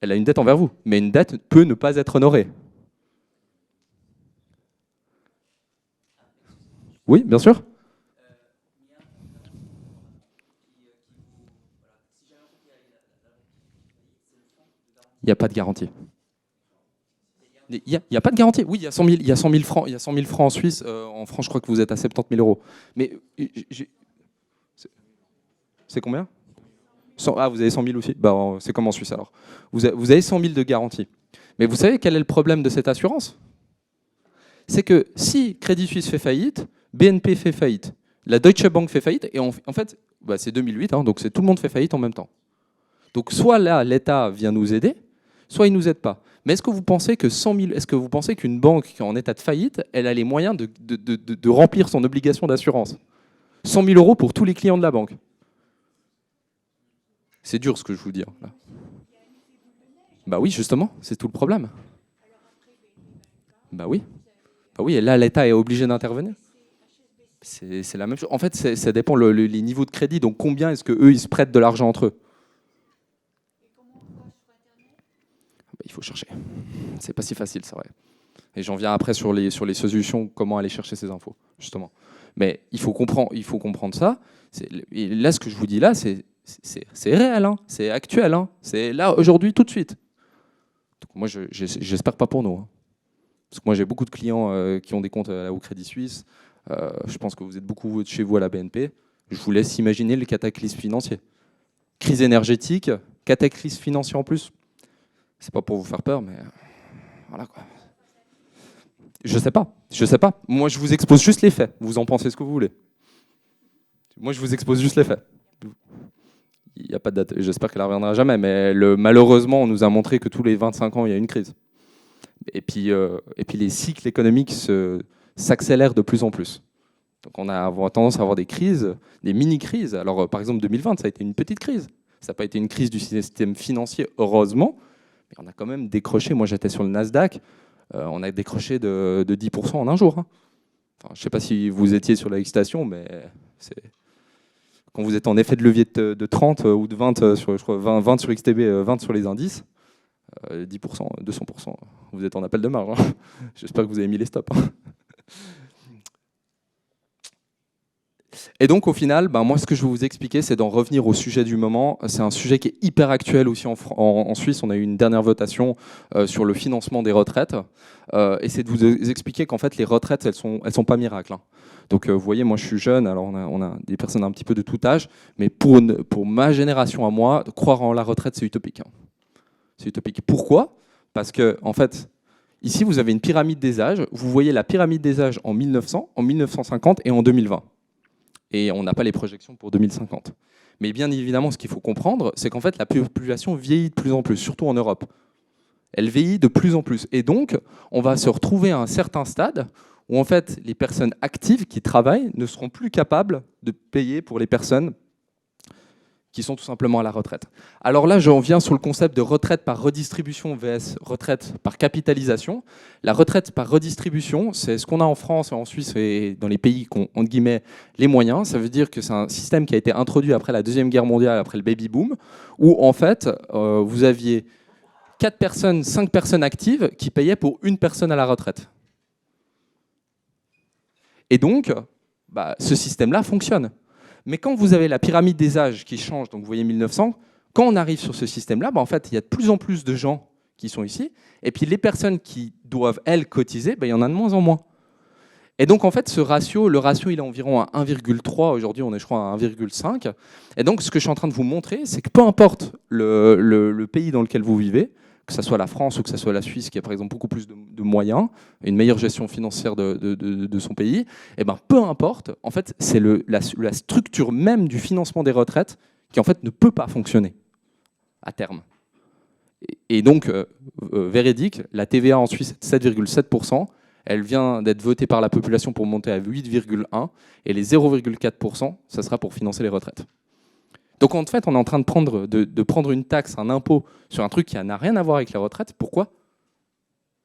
elle a une dette envers vous, mais une dette peut ne pas être honorée. Oui, bien sûr. Il n'y a pas de garantie. Il n'y a pas de garantie. Oui, il y a 100 000 francs, il y a 100 000 francs en Suisse. En France, je crois que vous êtes à 70 000 euros. Mais c'est combien? Ah, vous avez 100 000 aussi. C'est comme en Suisse alors. Vous avez 100 000 de garantie. Mais vous savez quel est le problème de cette assurance? C'est que si Crédit Suisse fait faillite, BNP fait faillite, la Deutsche Bank fait faillite, et en fait, c'est 2008, hein, donc tout le monde fait faillite en même temps. Donc soit là, l'État vient nous aider, soit il ne nous aide pas. Mais est-ce que vous pensez que est-ce que vous pensez qu'une banque qui est en état de faillite, elle a les moyens de remplir son obligation d'assurance? 100 000 euros pour tous les clients de la banque. C'est dur ce que je vous dis. Là. Bah oui, justement, c'est tout le problème. Bah oui. Bah oui, et là, l'État est obligé d'intervenir. C'est la même chose. En fait, ça dépend les niveaux de crédit. Donc, combien est-ce qu'eux, ils se prêtent de l'argent entre eux? Il faut chercher. C'est pas si facile, c'est vrai. Et j'en viens après sur les solutions, comment aller chercher ces infos, justement. Mais il faut comprendre ça. Et là, ce que je vous dis là, c'est réel, hein. C'est actuel. Hein. C'est là, aujourd'hui, tout de suite. Donc, moi, j'espère pas pour nous. Hein. Parce que moi, j'ai beaucoup de clients qui ont des comptes au Crédit Suisse. Je pense que vous êtes beaucoup chez vous à la BNP. Je vous laisse imaginer le cataclysme financier. Crise énergétique, cataclysme financier en plus. C'est pas pour vous faire peur, mais voilà quoi. Je sais pas. Moi, je vous expose juste les faits. Vous en pensez ce que vous voulez. Moi, je vous expose juste les faits. Il n'y a pas de date. J'espère qu'elle ne reviendra jamais, mais malheureusement, on nous a montré que tous les 25 ans, il y a une crise. Et puis les cycles économiques s'accélèrent de plus en plus. Donc on a tendance à avoir des crises, des mini-crises. Alors par exemple 2020, ça a été une petite crise. Ça n'a pas été une crise du système financier, heureusement, mais on a quand même décroché. Moi j'étais sur le Nasdaq, on a décroché de 10% en un jour. Hein. Enfin, je ne sais pas si vous étiez sur la excitation, mais quand vous êtes en effet de levier de 30 ou de 20 sur, je crois, 20 sur XTB, 20 sur les indices, 10%, 200%, vous êtes en appel de marge. Hein. J'espère que vous avez mis les stops. Hein. Et donc au final, moi ce que je vais vous expliquer, c'est d'en revenir au sujet du moment. C'est un sujet qui est hyper actuel aussi en Suisse. On a eu une dernière votation sur le financement des retraites. Et c'est de vous expliquer qu'en fait les retraites, elles sont pas miracles. Hein. Donc vous voyez, moi je suis jeune, alors on a des personnes un petit peu de tout âge, mais pour ma génération à moi, croire en la retraite, c'est utopique. Hein. C'est utopique. Pourquoi? Parce que en fait, ici vous avez une pyramide des âges. Vous voyez la pyramide des âges en 1900, en 1950 et en 2020. Et on n'a pas les projections pour 2050. Mais bien évidemment, ce qu'il faut comprendre, c'est qu'en fait, la population vieillit de plus en plus, surtout en Europe. Elle vieillit de plus en plus. Et donc, on va se retrouver à un certain stade où en fait, les personnes actives qui travaillent ne seront plus capables de payer pour les personnes qui sont tout simplement à la retraite. Alors là, j'en viens sur le concept de retraite par redistribution vs retraite par capitalisation. La retraite par redistribution, c'est ce qu'on a en France et en Suisse et dans les pays qui ont, entre guillemets, les moyens. Ça veut dire que c'est un système qui a été introduit après la Deuxième Guerre mondiale, après le baby-boom, où en fait, vous aviez 4 personnes, 5 personnes actives qui payaient pour une personne à la retraite. Et donc, ce système-là fonctionne. Mais quand vous avez la pyramide des âges qui change, donc vous voyez 1900, quand on arrive sur ce système-là, en fait, il y a de plus en plus de gens qui sont ici, et puis les personnes qui doivent, elles, cotiser, il y en a de moins en moins. Et donc, en fait, le ratio, il est environ à 1,3. Aujourd'hui, on est, je crois, à 1,5. Et donc, ce que je suis en train de vous montrer, c'est que peu importe le pays dans lequel vous vivez, que ce soit la France ou que ce soit la Suisse, qui a par exemple beaucoup plus de moyens, une meilleure gestion financière de son pays, et peu importe, en fait, c'est la structure même du financement des retraites qui en fait ne peut pas fonctionner à terme. Et donc, véridique, la TVA en Suisse est de 7,7%, elle vient d'être votée par la population pour monter à 8,1%, et les 0,4%, ça sera pour financer les retraites. Donc en fait, on est en train de prendre une taxe, un impôt sur un truc qui n'a rien à voir avec les retraites. Pourquoi?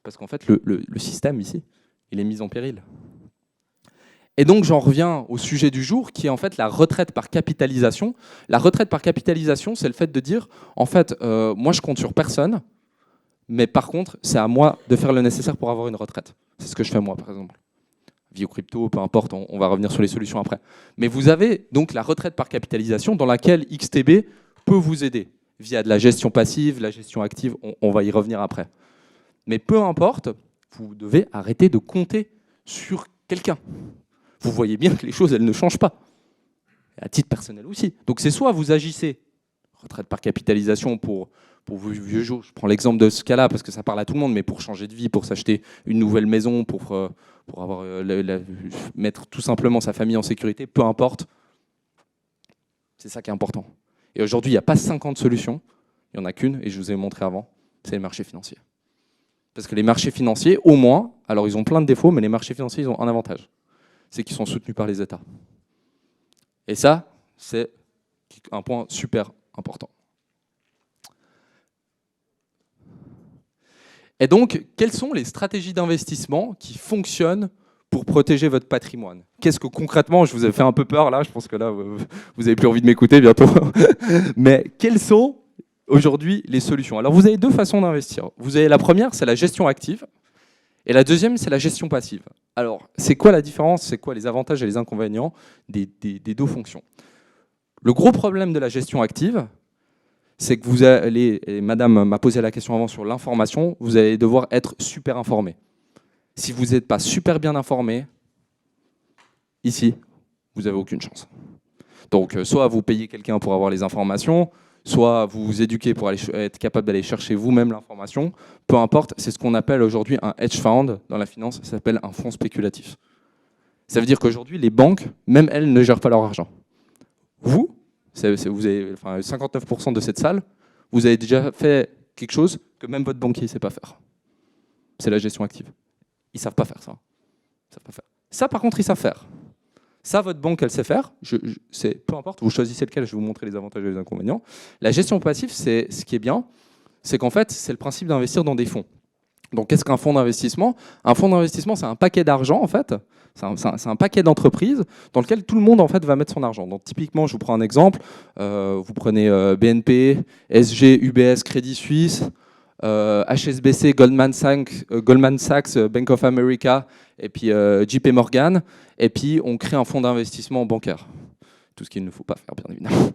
Parce qu'en fait, le système ici, il est mis en péril. Et donc j'en reviens au sujet du jour, qui est en fait la retraite par capitalisation. La retraite par capitalisation, c'est le fait de dire, en fait, moi je compte sur personne, mais par contre, c'est à moi de faire le nécessaire pour avoir une retraite. C'est ce que je fais moi, par exemple. Vie au crypto, peu importe, on va revenir sur les solutions après. Mais vous avez donc la retraite par capitalisation dans laquelle XTB peut vous aider via de la gestion passive, la gestion active, on va y revenir après. Mais peu importe, vous devez arrêter de compter sur quelqu'un. Vous voyez bien que les choses, elles ne changent pas. À titre personnel aussi. Donc c'est soit vous agissez, retraite par capitalisation pour vos vieux jours, je prends l'exemple de ce cas-là parce que ça parle à tout le monde, mais pour changer de vie, pour s'acheter une nouvelle maison, pour avoir, mettre tout simplement sa famille en sécurité, peu importe. C'est ça qui est important. Et aujourd'hui, il n'y a pas 50 solutions, il n'y en a qu'une, et je vous ai montré avant, c'est les marchés financiers. Parce que les marchés financiers, au moins, alors ils ont plein de défauts, mais les marchés financiers, ils ont un avantage, c'est qu'ils sont soutenus par les États. Et ça, c'est un point super important. Et donc, quelles sont les stratégies d'investissement qui fonctionnent pour protéger votre patrimoine. Qu'est-ce que concrètement, je vous ai fait un peu peur là, je pense que là, vous n'avez plus envie de m'écouter bientôt. Mais quelles sont aujourd'hui les solutions? Alors vous avez deux façons d'investir. Vous avez la première, c'est la gestion active, et la deuxième, c'est la gestion passive. Alors, c'est quoi la différence? C'est quoi les avantages et les inconvénients des deux fonctions? Le gros problème de la gestion active, c'est que vous allez, et madame m'a posé la question avant sur l'information, vous allez devoir être super informé. Si vous n'êtes pas super bien informé, ici, vous n'avez aucune chance. Donc, soit vous payez quelqu'un pour avoir les informations, soit vous vous éduquez pour être capable d'aller chercher vous-même l'information. Peu importe, c'est ce qu'on appelle aujourd'hui un hedge fund dans la finance, ça s'appelle un fonds spéculatif. Ça veut dire qu'aujourd'hui, les banques, même elles, ne gèrent pas leur argent. Vous avez 59% de cette salle, vous avez déjà fait quelque chose que même votre banquier ne sait pas faire. C'est la gestion active. Ils ne savent pas faire ça. Ça, par contre, ils savent faire. Ça, votre banque, elle sait faire. Peu importe, vous choisissez lequel, je vais vous montrer les avantages et les inconvénients. La gestion passive, ce qui est bien, c'est qu'en fait, c'est le principe d'investir dans des fonds. Donc, qu'est-ce qu'un fonds d'investissement? Un fonds d'investissement, c'est un paquet d'argent, en fait. C'est un paquet d'entreprises dans lequel tout le monde, en fait, va mettre son argent. Donc, typiquement, je vous prends un exemple. Vous prenez BNP, SG, UBS, Crédit Suisse, HSBC, Goldman Sachs, Bank of America, et puis JP Morgan, et puis on crée un fonds d'investissement bancaire. Tout ce qu'il ne faut pas faire, bien évidemment.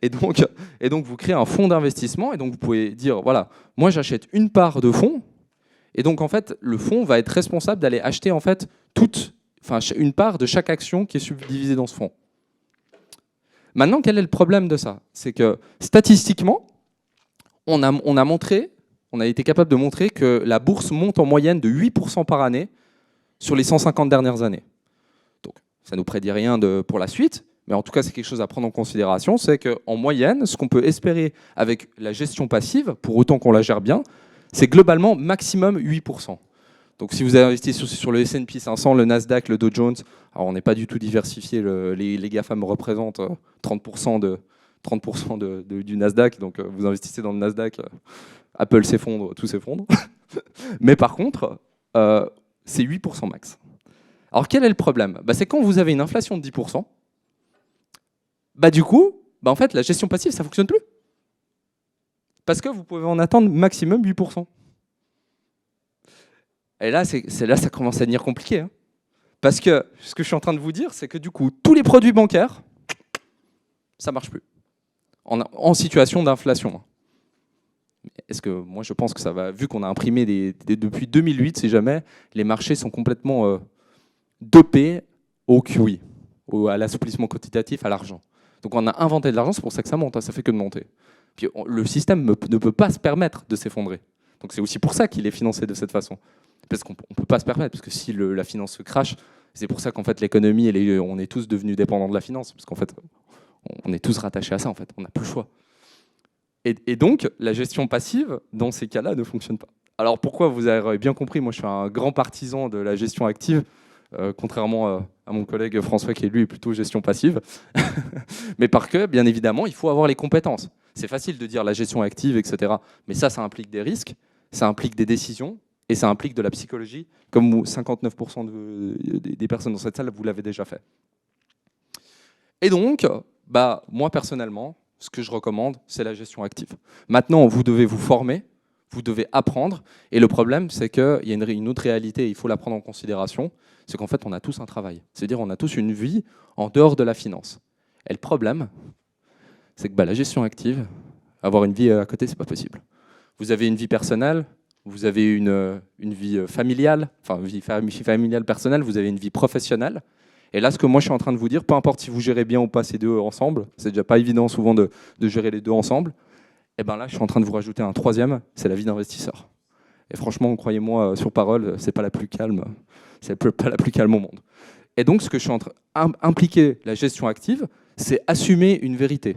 Et donc vous créez un fonds d'investissement, et donc vous pouvez dire, voilà, moi j'achète une part de fonds, et donc en fait, le fonds va être responsable d'aller acheter en fait une part de chaque action qui est subdivisée dans ce fonds. Maintenant, quel est le problème de ça? C'est que statistiquement, on a été capable de montrer que la bourse monte en moyenne de 8% par année sur les 150 dernières années. Donc, ça ne nous prédit rien pour la suite, mais en tout cas, c'est quelque chose à prendre en considération, c'est qu'en moyenne, ce qu'on peut espérer avec la gestion passive, pour autant qu'on la gère bien, c'est globalement maximum 8%. Donc, si vous avez investi sur le S&P 500, le Nasdaq, le Dow Jones, alors on n'est pas du tout diversifié, les GAFAM représentent 30% du Nasdaq, donc vous investissez dans le Nasdaq, Apple s'effondre, tout s'effondre. Mais par contre, c'est 8% max. Alors quel est le problème? C'est quand vous avez une inflation de 10%, du coup, en fait, la gestion passive, ça ne fonctionne plus. Parce que vous pouvez en attendre maximum 8%. Et là, ça commence à devenir compliqué. Hein. Parce que ce que je suis en train de vous dire, c'est que du coup, tous les produits bancaires, ça ne marche plus. En situation d'inflation. Est-ce que moi je pense que ça va, vu qu'on a imprimé depuis 2008, si jamais, les marchés sont complètement dopés au QE, à l'assouplissement quantitatif, à l'argent. Donc on a inventé de l'argent, c'est pour ça que ça monte, hein, ça fait que de monter. Puis le système ne peut pas se permettre de s'effondrer. Donc c'est aussi pour ça qu'il est financé de cette façon. Parce qu'on ne peut pas se permettre, parce que si la finance se crache, c'est pour ça qu'en fait l'économie, on est tous devenus dépendants de la finance, parce qu'en fait on est tous rattachés à ça, en fait, on n'a plus le choix. Et donc, la gestion passive, dans ces cas-là, ne fonctionne pas. Alors pourquoi? Vous avez bien compris, moi je suis un grand partisan de la gestion active, contrairement à mon collègue François qui, lui, est plutôt gestion passive. Mais parce que, bien évidemment, il faut avoir les compétences. C'est facile de dire la gestion active, etc. Mais ça implique des risques, ça implique des décisions, et ça implique de la psychologie, comme 59% des personnes dans cette salle, vous l'avez déjà fait. Et donc, moi personnellement, ce que je recommande, c'est la gestion active. Maintenant, vous devez vous former, vous devez apprendre, et le problème, c'est qu'il y a une autre réalité, il faut la prendre en considération, c'est qu'en fait, on a tous un travail. C'est-à-dire, on a tous une vie en dehors de la finance. Et le problème, c'est que la gestion active, avoir une vie à côté, c'est pas possible. Vous avez une vie personnelle, vous avez une vie familiale, enfin, une vie familiale personnelle, vous avez une vie professionnelle. Et là, ce que moi je suis en train de vous dire, peu importe si vous gérez bien ou pas ces deux ensemble, c'est déjà pas évident souvent de gérer les deux ensemble, et là, je suis en train de vous rajouter un troisième, c'est la vie d'investisseur. Et franchement, croyez-moi, sur parole, c'est pas la plus calme, c'est pas la plus calme au monde. Et donc, ce que je suis en train d'impliquer la gestion active, c'est assumer une vérité.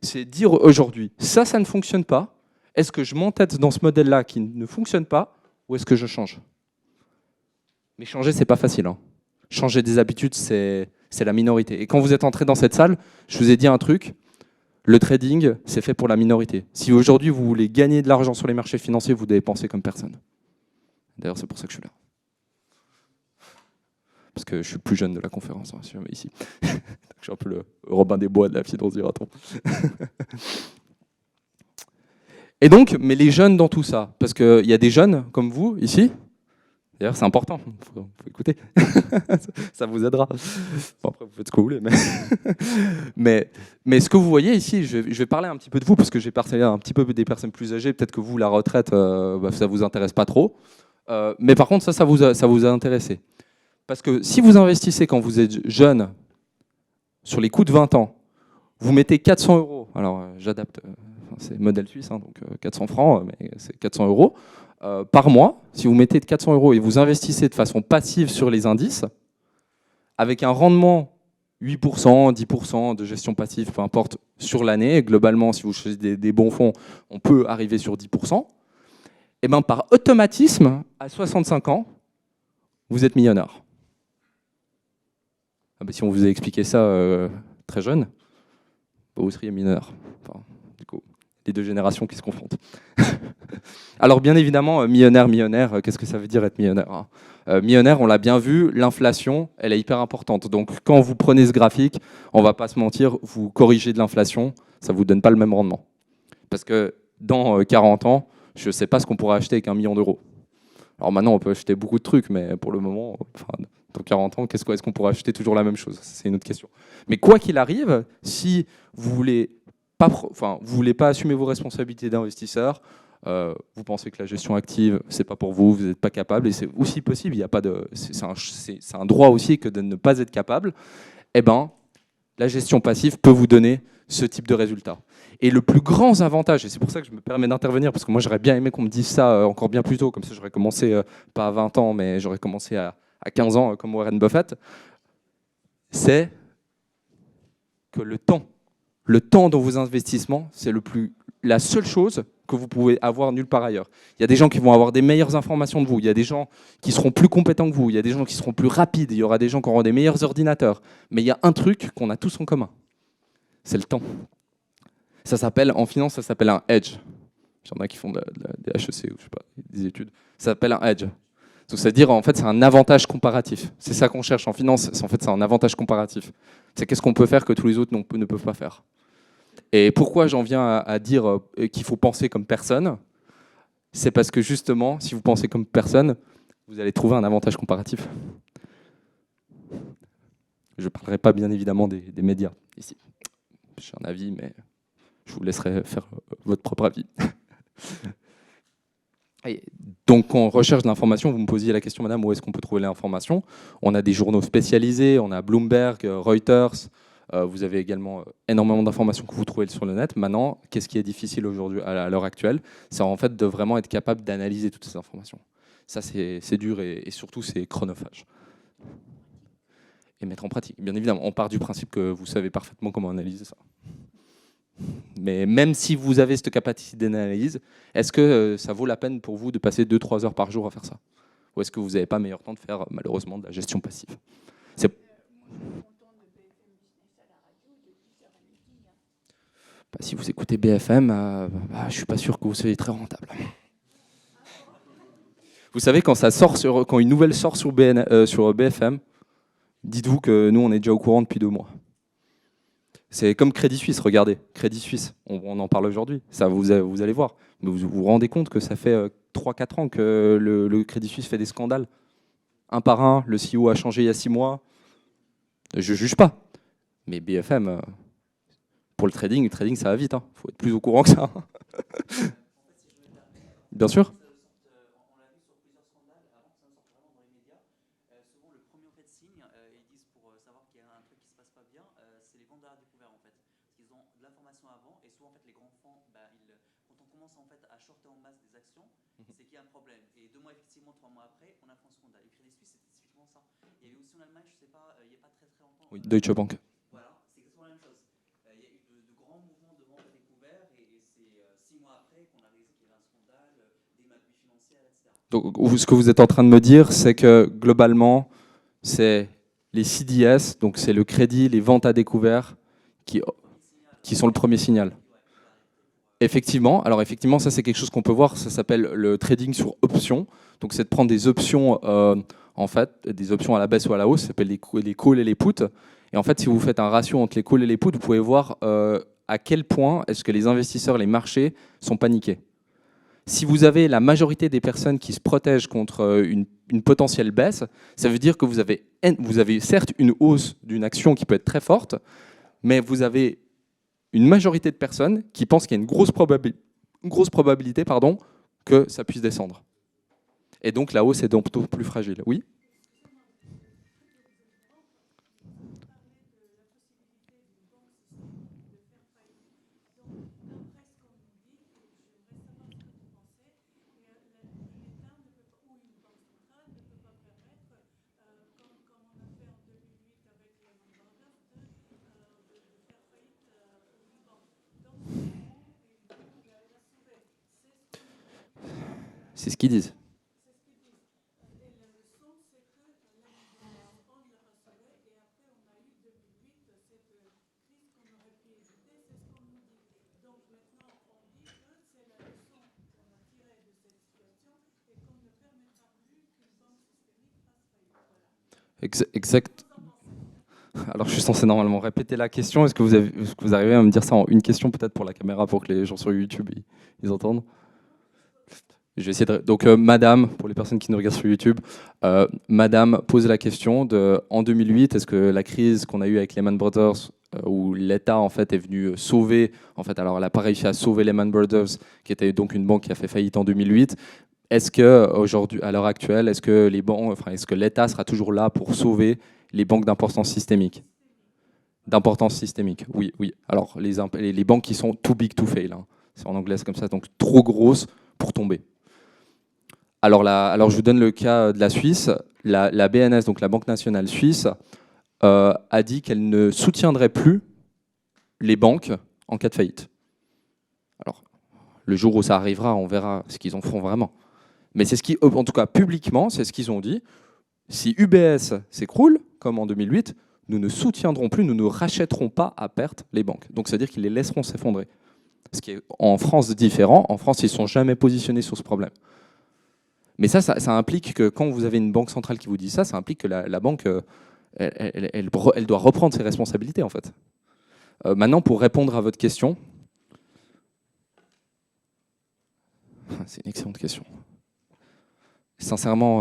C'est dire aujourd'hui, ça ne fonctionne pas, est-ce que je m'entête dans ce modèle-là qui ne fonctionne pas, ou est-ce que je change? Mais changer, c'est pas facile, hein. Changer des habitudes, c'est la minorité. Et quand vous êtes entré dans cette salle, je vous ai dit un truc, le trading, c'est fait pour la minorité. Si aujourd'hui, vous voulez gagner de l'argent sur les marchés financiers, vous devez penser comme personne. D'ailleurs, c'est pour ça que je suis là. parce que je suis le plus jeune de la conférence, hein, si jamais ici. Je suis un peu le Robin des Bois de la finance, dira-t-on. Et donc, mais les jeunes dans tout ça, parce qu'il y a des jeunes comme vous ici. D'ailleurs, c'est important, faut écouter. Ça vous aidera. Bon, après, vous faites ce que vous voulez. Mais ce que vous voyez ici, je vais parler un petit peu de vous, parce que j'ai parlé un petit peu des personnes plus âgées. Peut-être que vous, la retraite, ça ne vous intéresse pas trop. Mais par contre, ça vous a intéressé. Parce que si vous investissez quand vous êtes jeune, sur les coups de 20 ans, vous mettez 400 euros. Alors, j'adapte, c'est modèle suisse, hein, donc 400 francs, mais c'est 400 euros. Par mois, si vous mettez 400 euros et vous investissez de façon passive sur les indices, avec un rendement 8%, 10% de gestion passive, peu importe, sur l'année, globalement, si vous choisissez des bons fonds, on peut arriver sur 10%, et bien par automatisme, à 65 ans, vous êtes millionnaire. Ah ben, si on vous a expliqué ça très jeune, vous seriez millionnaire. Enfin, du coup, les deux générations qui se confrontent. Alors bien évidemment, millionnaire, qu'est-ce que ça veut dire être millionnaire, hein? Millionnaire, on l'a bien vu, l'inflation, elle est hyper importante. Donc quand vous prenez ce graphique, on va pas se mentir, vous corrigez de l'inflation, ça vous donne pas le même rendement. Parce que dans 40 ans, je ne sais pas ce qu'on pourra acheter avec 1 million d'euros. Alors maintenant, on peut acheter beaucoup de trucs, mais pour le moment, dans 40 ans, est-ce qu'on pourra acheter toujours la même chose? C'est une autre question. Mais quoi qu'il arrive, si vous voulez voulez pas assumer vos responsabilités d'investisseur, vous pensez que la gestion active, c'est pas pour vous, vous n'êtes pas capable, et c'est aussi possible, il y a pas de, c'est un droit aussi que de ne pas être capable, eh ben, la gestion passive peut vous donner ce type de résultat. Et le plus grand avantage, et c'est pour ça que je me permets d'intervenir, parce que moi j'aurais bien aimé qu'on me dise ça encore bien plus tôt, comme ça j'aurais commencé pas à 20 ans, mais j'aurais commencé à 15 ans comme Warren Buffett, c'est que le temps dans vos investissements, c'est la seule chose que vous pouvez avoir nulle part ailleurs. Il y a des gens qui vont avoir des meilleures informations de vous, il y a des gens qui seront plus compétents que vous, il y a des gens qui seront plus rapides, il y aura des gens qui auront des meilleurs ordinateurs. Mais il y a un truc qu'on a tous en commun, c'est le temps. Ça s'appelle, en finance, ça s'appelle un hedge. Il y en a qui font des HEC ou je sais pas, des études. Ça s'appelle un hedge. Donc, c'est-à-dire, en fait, c'est un avantage comparatif. C'est ça qu'on cherche en finance, en fait, c'est un avantage comparatif. C'est qu'est-ce qu'on peut faire que tous les autres ne peuvent pas faire. Et pourquoi j'en viens à dire qu'il faut penser comme personne? C'est parce que justement, si vous pensez comme personne, vous allez trouver un avantage comparatif. Je ne parlerai pas bien évidemment des médias ici. J'ai un avis, mais je vous laisserai faire votre propre avis. Et donc, quand on recherche de l'information, vous me posiez la question, madame, où est-ce qu'on peut trouver l'information? On a des journaux spécialisés, on a Bloomberg, Reuters, vous avez également énormément d'informations que vous trouvez sur le net. Maintenant, qu'est-ce qui est difficile aujourd'hui, à l'heure actuelle? C'est en fait de vraiment être capable d'analyser toutes ces informations. Ça, c'est dur et surtout, c'est chronophage. Et mettre en pratique. Bien évidemment, on part du principe que vous savez parfaitement comment analyser ça. Mais même si vous avez cette capacité d'analyse, est-ce que ça vaut la peine pour vous de passer 2-3 heures par jour à faire ça? Ou est-ce que vous n'avez pas meilleur temps de faire, malheureusement, de la gestion passive? Si vous écoutez BFM, je ne suis pas sûr que vous soyez très rentable. Vous savez, quand une nouvelle sort sur BFM, dites-vous que nous, on est déjà au courant depuis 2 mois. C'est comme Crédit Suisse, regardez, Crédit Suisse, on en parle aujourd'hui, ça vous allez voir. Mais vous vous rendez compte que ça fait 3-4 ans que le Crédit Suisse fait des scandales. Un par un, le CEO a changé il y a 6 mois. Je ne juge pas. Mais BFM, pour le trading ça va vite. Il faut être plus au courant que ça. Bien sûr. Oui, Deutsche Bank. Voilà, c'est exactement la même chose. Il y a eu de grands mouvements de vente à découvert et c'est 6 mois après qu'on a réalisé qu'il y avait un scandale, des magouilles financières, etc. Donc, ce que vous êtes en train de me dire, c'est que globalement, c'est les CDS, donc c'est le crédit, les ventes à découvert, qui sont le premier signal. Effectivement, alors effectivement, ça c'est quelque chose qu'on peut voir, ça s'appelle le trading sur options. Donc c'est de prendre des options en fait, des options à la baisse ou à la hausse, ça s'appelle les calls et les puts. Et en fait, si vous faites un ratio entre les calls et les puts, vous pouvez voir à quel point est-ce que les investisseurs, les marchés sont paniqués. Si vous avez la majorité des personnes qui se protègent contre une potentielle baisse, ça veut dire que vous avez certes une hausse d'une action qui peut être très forte, mais vous avez une majorité de personnes qui pensent qu'il y a une grosse probabilité que ça puisse descendre. Et donc la hausse est donc plutôt plus fragile. Oui ? C'est ce qu'ils disent. Exact. Alors, je suis censé normalement répéter la question. Est-ce que vous arrivez à me dire ça en une question, peut-être pour la caméra, pour que les gens sur YouTube ils entendent? Je vais essayer de... Donc, Madame, pour les personnes qui nous regardent sur YouTube, Madame pose la question en 2008, est-ce que la crise qu'on a eue avec Lehman Brothers, où l'État en fait est venu sauver, en fait, alors elle n'a pas réussi à sauver Lehman Brothers, qui était donc une banque qui a fait faillite en 2008. Est-ce que aujourd'hui, à l'heure actuelle, est-ce que est-ce que l'État sera toujours là pour sauver les banques d'importance systémique? D'importance systémique, oui, oui. Alors les banques qui sont too big to fail, hein. C'est en anglais c'est comme ça, donc trop grosses pour tomber. Alors je vous donne le cas de la Suisse. La BNS, donc la Banque nationale suisse, a dit qu'elle ne soutiendrait plus les banques en cas de faillite. Alors, le jour où ça arrivera, on verra ce qu'ils en feront vraiment. Mais c'est en tout cas publiquement, c'est ce qu'ils ont dit. Si UBS s'écroule, comme en 2008, nous ne soutiendrons plus, nous ne rachèterons pas à perte les banques. Donc, c'est-à-dire qu'ils les laisseront s'effondrer. Ce qui est en France différent. En France, ils ne sont jamais positionnés sur ce problème. Mais ça implique que quand vous avez une banque centrale qui vous dit ça implique que la banque, elle doit reprendre ses responsabilités, en fait. Maintenant, pour répondre à votre question, c'est une excellente question. Sincèrement,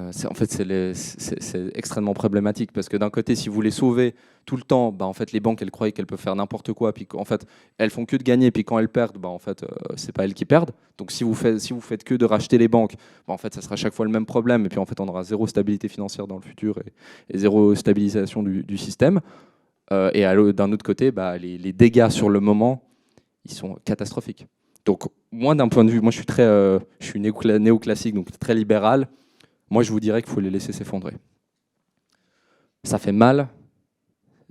en fait, c'est extrêmement problématique parce que d'un côté, si vous les sauvez tout le temps, en fait, les banques, elles croient qu'elles peuvent faire n'importe quoi, puis en fait, elles font que de gagner, puis quand elles perdent, en fait, c'est pas elles qui perdent. Donc, si vous faites que de racheter les banques, en fait, ça sera à chaque fois le même problème, et puis en fait, on aura zéro stabilité financière dans le futur et zéro stabilisation du système. Et d'un autre côté, les dégâts sur le moment, ils sont catastrophiques. Donc, moi, d'un point de vue, moi, je suis néoclassique, donc très libéral. Moi, je vous dirais qu'il faut les laisser s'effondrer. Ça fait mal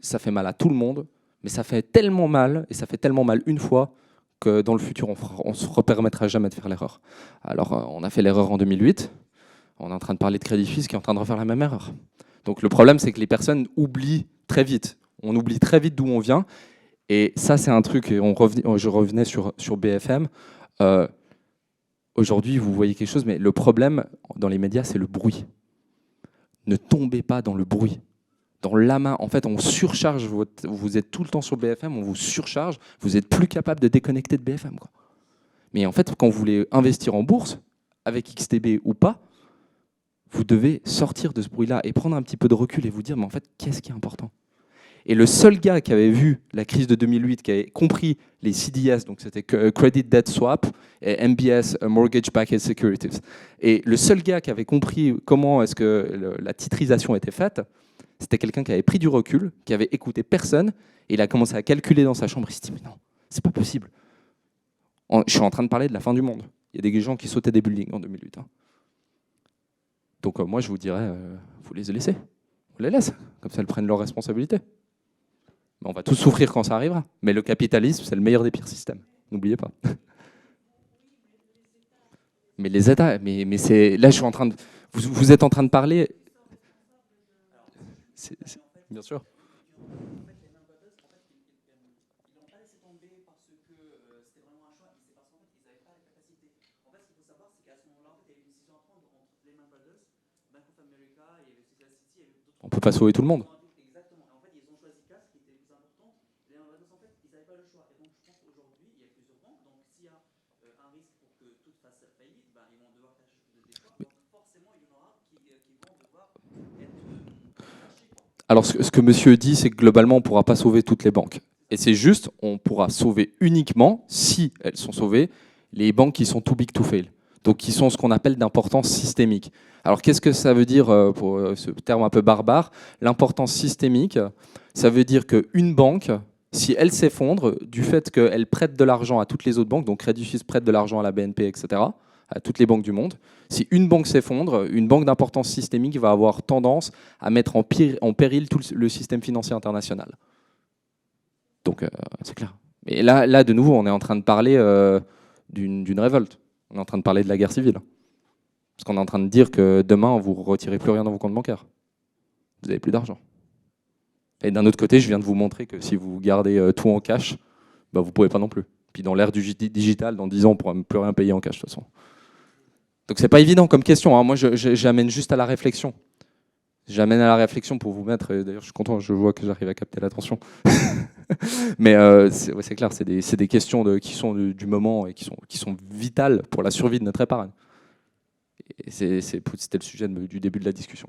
à tout le monde, mais ça fait tellement mal, et ça fait tellement mal une fois, que dans le futur, on ne se repermettra jamais de faire l'erreur. Alors, on a fait l'erreur en 2008, on est en train de parler de Crédit Suisse qui est en train de refaire la même erreur. Donc, le problème, c'est que les personnes oublient très vite. On oublie très vite d'où on vient. Et ça, c'est un truc, et je revenais sur BFM. Aujourd'hui, vous voyez quelque chose, mais le problème dans les médias, c'est le bruit. Ne tombez pas dans le bruit. Dans l'amas, en fait, on surcharge, vous êtes tout le temps sur BFM, on vous surcharge, vous n'êtes plus capable de déconnecter de BFM, quoi. Mais en fait, quand vous voulez investir en bourse, avec XTB ou pas, vous devez sortir de ce bruit-là et prendre un petit peu de recul et vous dire, mais en fait, qu'est-ce qui est important ? Et le seul gars qui avait vu la crise de 2008, qui avait compris les CDS, donc c'était Credit Debt Swap, et MBS, Mortgage Backed Securities. Et le seul gars qui avait compris comment est-ce que la titrisation était faite, c'était quelqu'un qui avait pris du recul, qui avait écouté personne, et il a commencé à calculer dans sa chambre. Il s'est dit, mais non, c'est pas possible. Je suis en train de parler de la fin du monde. Il y a des gens qui sautaient des buildings en 2008. Hein. Donc moi, je vous dirais, vous les laissez. On les laisse. Comme ça, elles prennent leurs responsabilités. On va tous souffrir quand ça arrivera. Mais le capitalisme, c'est le meilleur des pires systèmes. N'oubliez pas. Mais les États, mais c'est là, je suis en train de. Vous êtes en train de parler. Bien sûr. On ne peut pas sauver tout le monde. Alors, ce que monsieur dit, c'est que globalement, on ne pourra pas sauver toutes les banques. Et c'est juste, on pourra sauver uniquement, si elles sont sauvées, les banques qui sont too big to fail. Donc, qui sont ce qu'on appelle d'importance systémique. Alors, qu'est-ce que ça veut dire pour ce terme un peu barbare? L'importance systémique, ça veut dire qu'une banque, si elle s'effondre, du fait qu'elle prête de l'argent à toutes les autres banques, donc Crédit Suisse prête de l'argent à la BNP, etc., à toutes les banques du monde, si une banque s'effondre, une banque d'importance systémique va avoir tendance à mettre en péril tout le système financier international. Donc, c'est clair. Et là, de nouveau, on est en train de parler d'une révolte. On est en train de parler de la guerre civile. Parce qu'on est en train de dire que demain, vous ne retirez plus rien dans vos comptes bancaires. Vous n'avez plus d'argent. Et d'un autre côté, je viens de vous montrer que si vous gardez tout en cash, bah, vous ne pouvez pas non plus. Puis dans l'ère du digital, dans 10 ans, on ne pourra plus rien payer en cash de toute façon. Donc c'est pas évident comme question. Hein. Moi, j'amène juste à la réflexion. J'amène à la réflexion pour vous mettre. D'ailleurs, je suis content, je vois que j'arrive à capter l'attention. Mais c'est clair, c'est des questions qui sont du moment et qui sont vitales pour la survie de notre épargne. Et c'était le sujet du début de la discussion.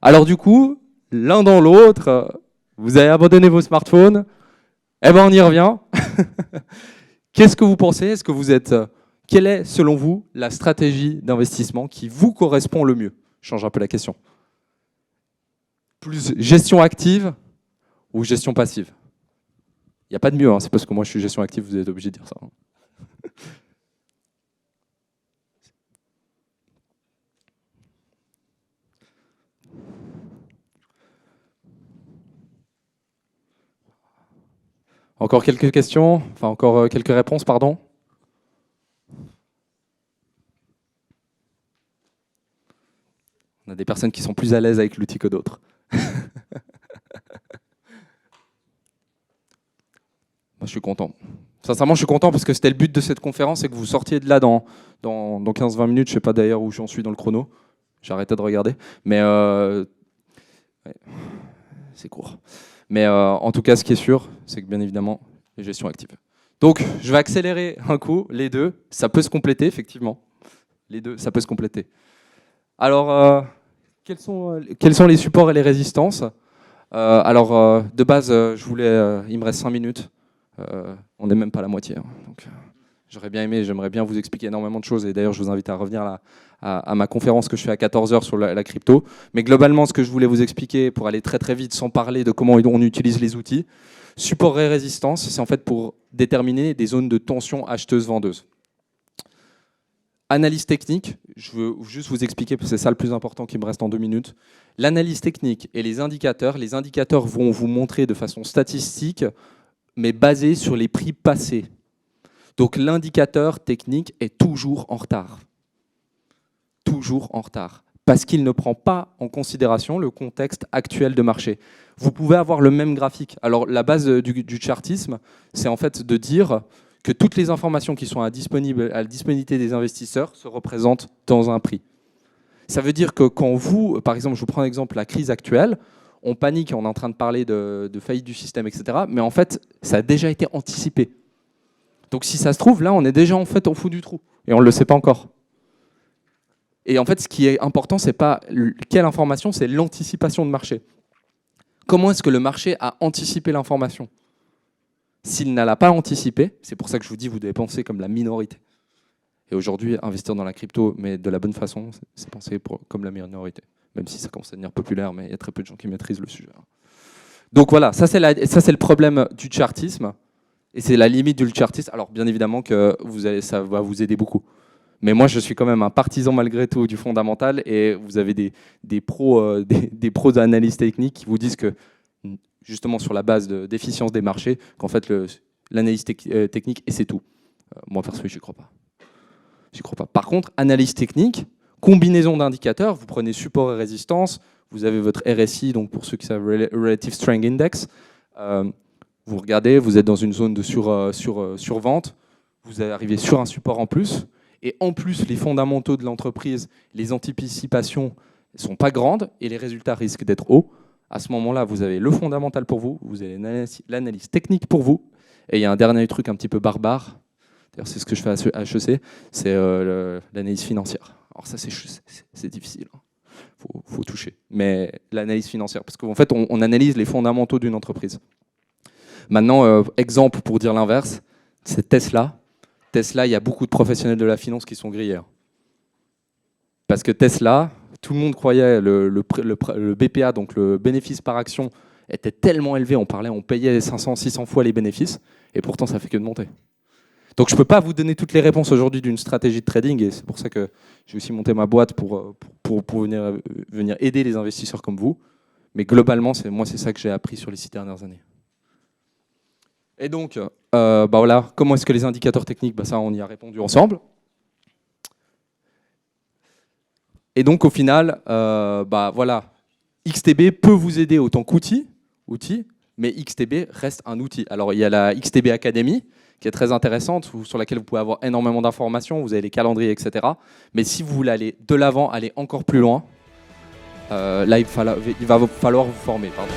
Alors du coup, l'un dans l'autre, vous avez abandonné vos smartphones. Eh ben, on y revient. Qu'est-ce que vous pensez? Est-ce que vous êtes... Quelle est, selon vous, la stratégie d'investissement qui vous correspond le mieux? Je change un peu la question. Plus gestion active ou gestion passive? Il n'y a pas de mieux, hein. C'est parce que moi je suis gestion active, vous êtes obligé de dire ça. Hein. Encore quelques questions? Enfin, encore quelques réponses, pardon? On a des personnes qui sont plus à l'aise avec l'outil que d'autres. Moi, je suis content. Sincèrement, je suis content parce que c'était le but de cette conférence, c'est que vous sortiez de là dans 15-20 minutes. Je ne sais pas d'ailleurs où j'en suis dans le chrono. J'ai arrêté de regarder. Mais ouais, c'est court. Mais en tout cas, ce qui est sûr, c'est que bien évidemment, les gestions actives. Donc, je vais accélérer un coup. Les deux, ça peut se compléter, effectivement. Les deux, ça peut se compléter. Alors, quels sont les supports et les résistances? Alors, de base, il me reste 5 minutes. On n'est même pas à la moitié. Hein, donc, j'aimerais bien vous expliquer énormément de choses. Et d'ailleurs, je vous invite à revenir à ma conférence que je fais à 14h sur la crypto. Mais globalement, ce que je voulais vous expliquer, pour aller très très vite, sans parler de comment on utilise les outils, support et résistance, c'est en fait pour déterminer des zones de tension acheteuse-vendeuse. Analyse technique, je veux juste vous expliquer, parce que c'est ça le plus important qui me reste en 2 minutes. L'analyse technique et les indicateurs vont vous montrer de façon statistique, mais basée sur les prix passés. Donc l'indicateur technique est toujours en retard. Toujours en retard. Parce qu'il ne prend pas en considération le contexte actuel de marché. Vous pouvez avoir le même graphique. Alors la base du chartisme, c'est en fait de dire que toutes les informations qui sont à la disponibilité des investisseurs se représentent dans un prix. Ça veut dire que quand vous, par exemple, je vous prends un exemple, la crise actuelle, on panique, on est en train de parler de faillite du système, etc. Mais en fait, ça a déjà été anticipé. Donc si ça se trouve, là, on est déjà en fait au fond du trou. Et on ne le sait pas encore. Et en fait, ce qui est important, ce n'est pas quelle information, c'est l'anticipation de marché. Comment est-ce que le marché a anticipé l'information? S'il ne l'a pas anticipé, c'est pour ça que je vous dis, vous devez penser comme la minorité. Et aujourd'hui, investir dans la crypto, mais de la bonne façon, c'est penser comme la minorité. Même si ça commence à devenir populaire, mais il y a très peu de gens qui maîtrisent le sujet. Donc voilà, ça c'est le problème du chartisme. Et c'est la limite du chartisme. Alors bien évidemment que ça va vous aider beaucoup. Mais moi, je suis quand même un partisan malgré tout du fondamental. Et vous avez des pros d'analyse technique qui vous disent que, justement sur la base d'efficience des marchés, qu'en fait l'analyse technique, et c'est tout. Moi, perso, j'y crois pas. J'y crois pas. Par contre, analyse technique, combinaison d'indicateurs, vous prenez support et résistance, vous avez votre RSI, donc pour ceux qui savent, Relative Strength Index, vous regardez, vous êtes dans une zone de survente, vous arrivez sur un support en plus, et en plus, les fondamentaux de l'entreprise, les anticipations, elles ne sont pas grandes et les résultats risquent d'être hauts. À ce moment-là, vous avez le fondamental pour vous, vous avez l'analyse technique pour vous, et il y a un dernier truc un petit peu barbare, d'ailleurs c'est ce que je fais à HEC, c'est l'analyse financière. Alors ça c'est difficile, faut toucher, mais l'analyse financière, parce qu'en fait on analyse les fondamentaux d'une entreprise. Maintenant, exemple pour dire l'inverse, c'est Tesla. Tesla, il y a beaucoup de professionnels de la finance qui sont grillés. Parce que Tesla, tout le monde croyait le BPA, donc le bénéfice par action, était tellement élevé, on payait 500, 600 fois les bénéfices, et pourtant ça fait que de monter. Donc je ne peux pas vous donner toutes les réponses aujourd'hui d'une stratégie de trading, et c'est pour ça que j'ai aussi monté ma boîte pour venir aider les investisseurs comme vous. Mais globalement, moi c'est ça que j'ai appris sur les 6 dernières années. Et donc, voilà, comment est-ce que les indicateurs techniques, ça on y a répondu ensemble. Et donc au final, voilà, XTB peut vous aider autant qu'outil, mais XTB reste un outil. Alors il y a la XTB Academy, qui est très intéressante, sur laquelle vous pouvez avoir énormément d'informations, vous avez les calendriers, etc. Mais si vous voulez aller de l'avant, aller encore plus loin, là il va falloir vous former. Pardon.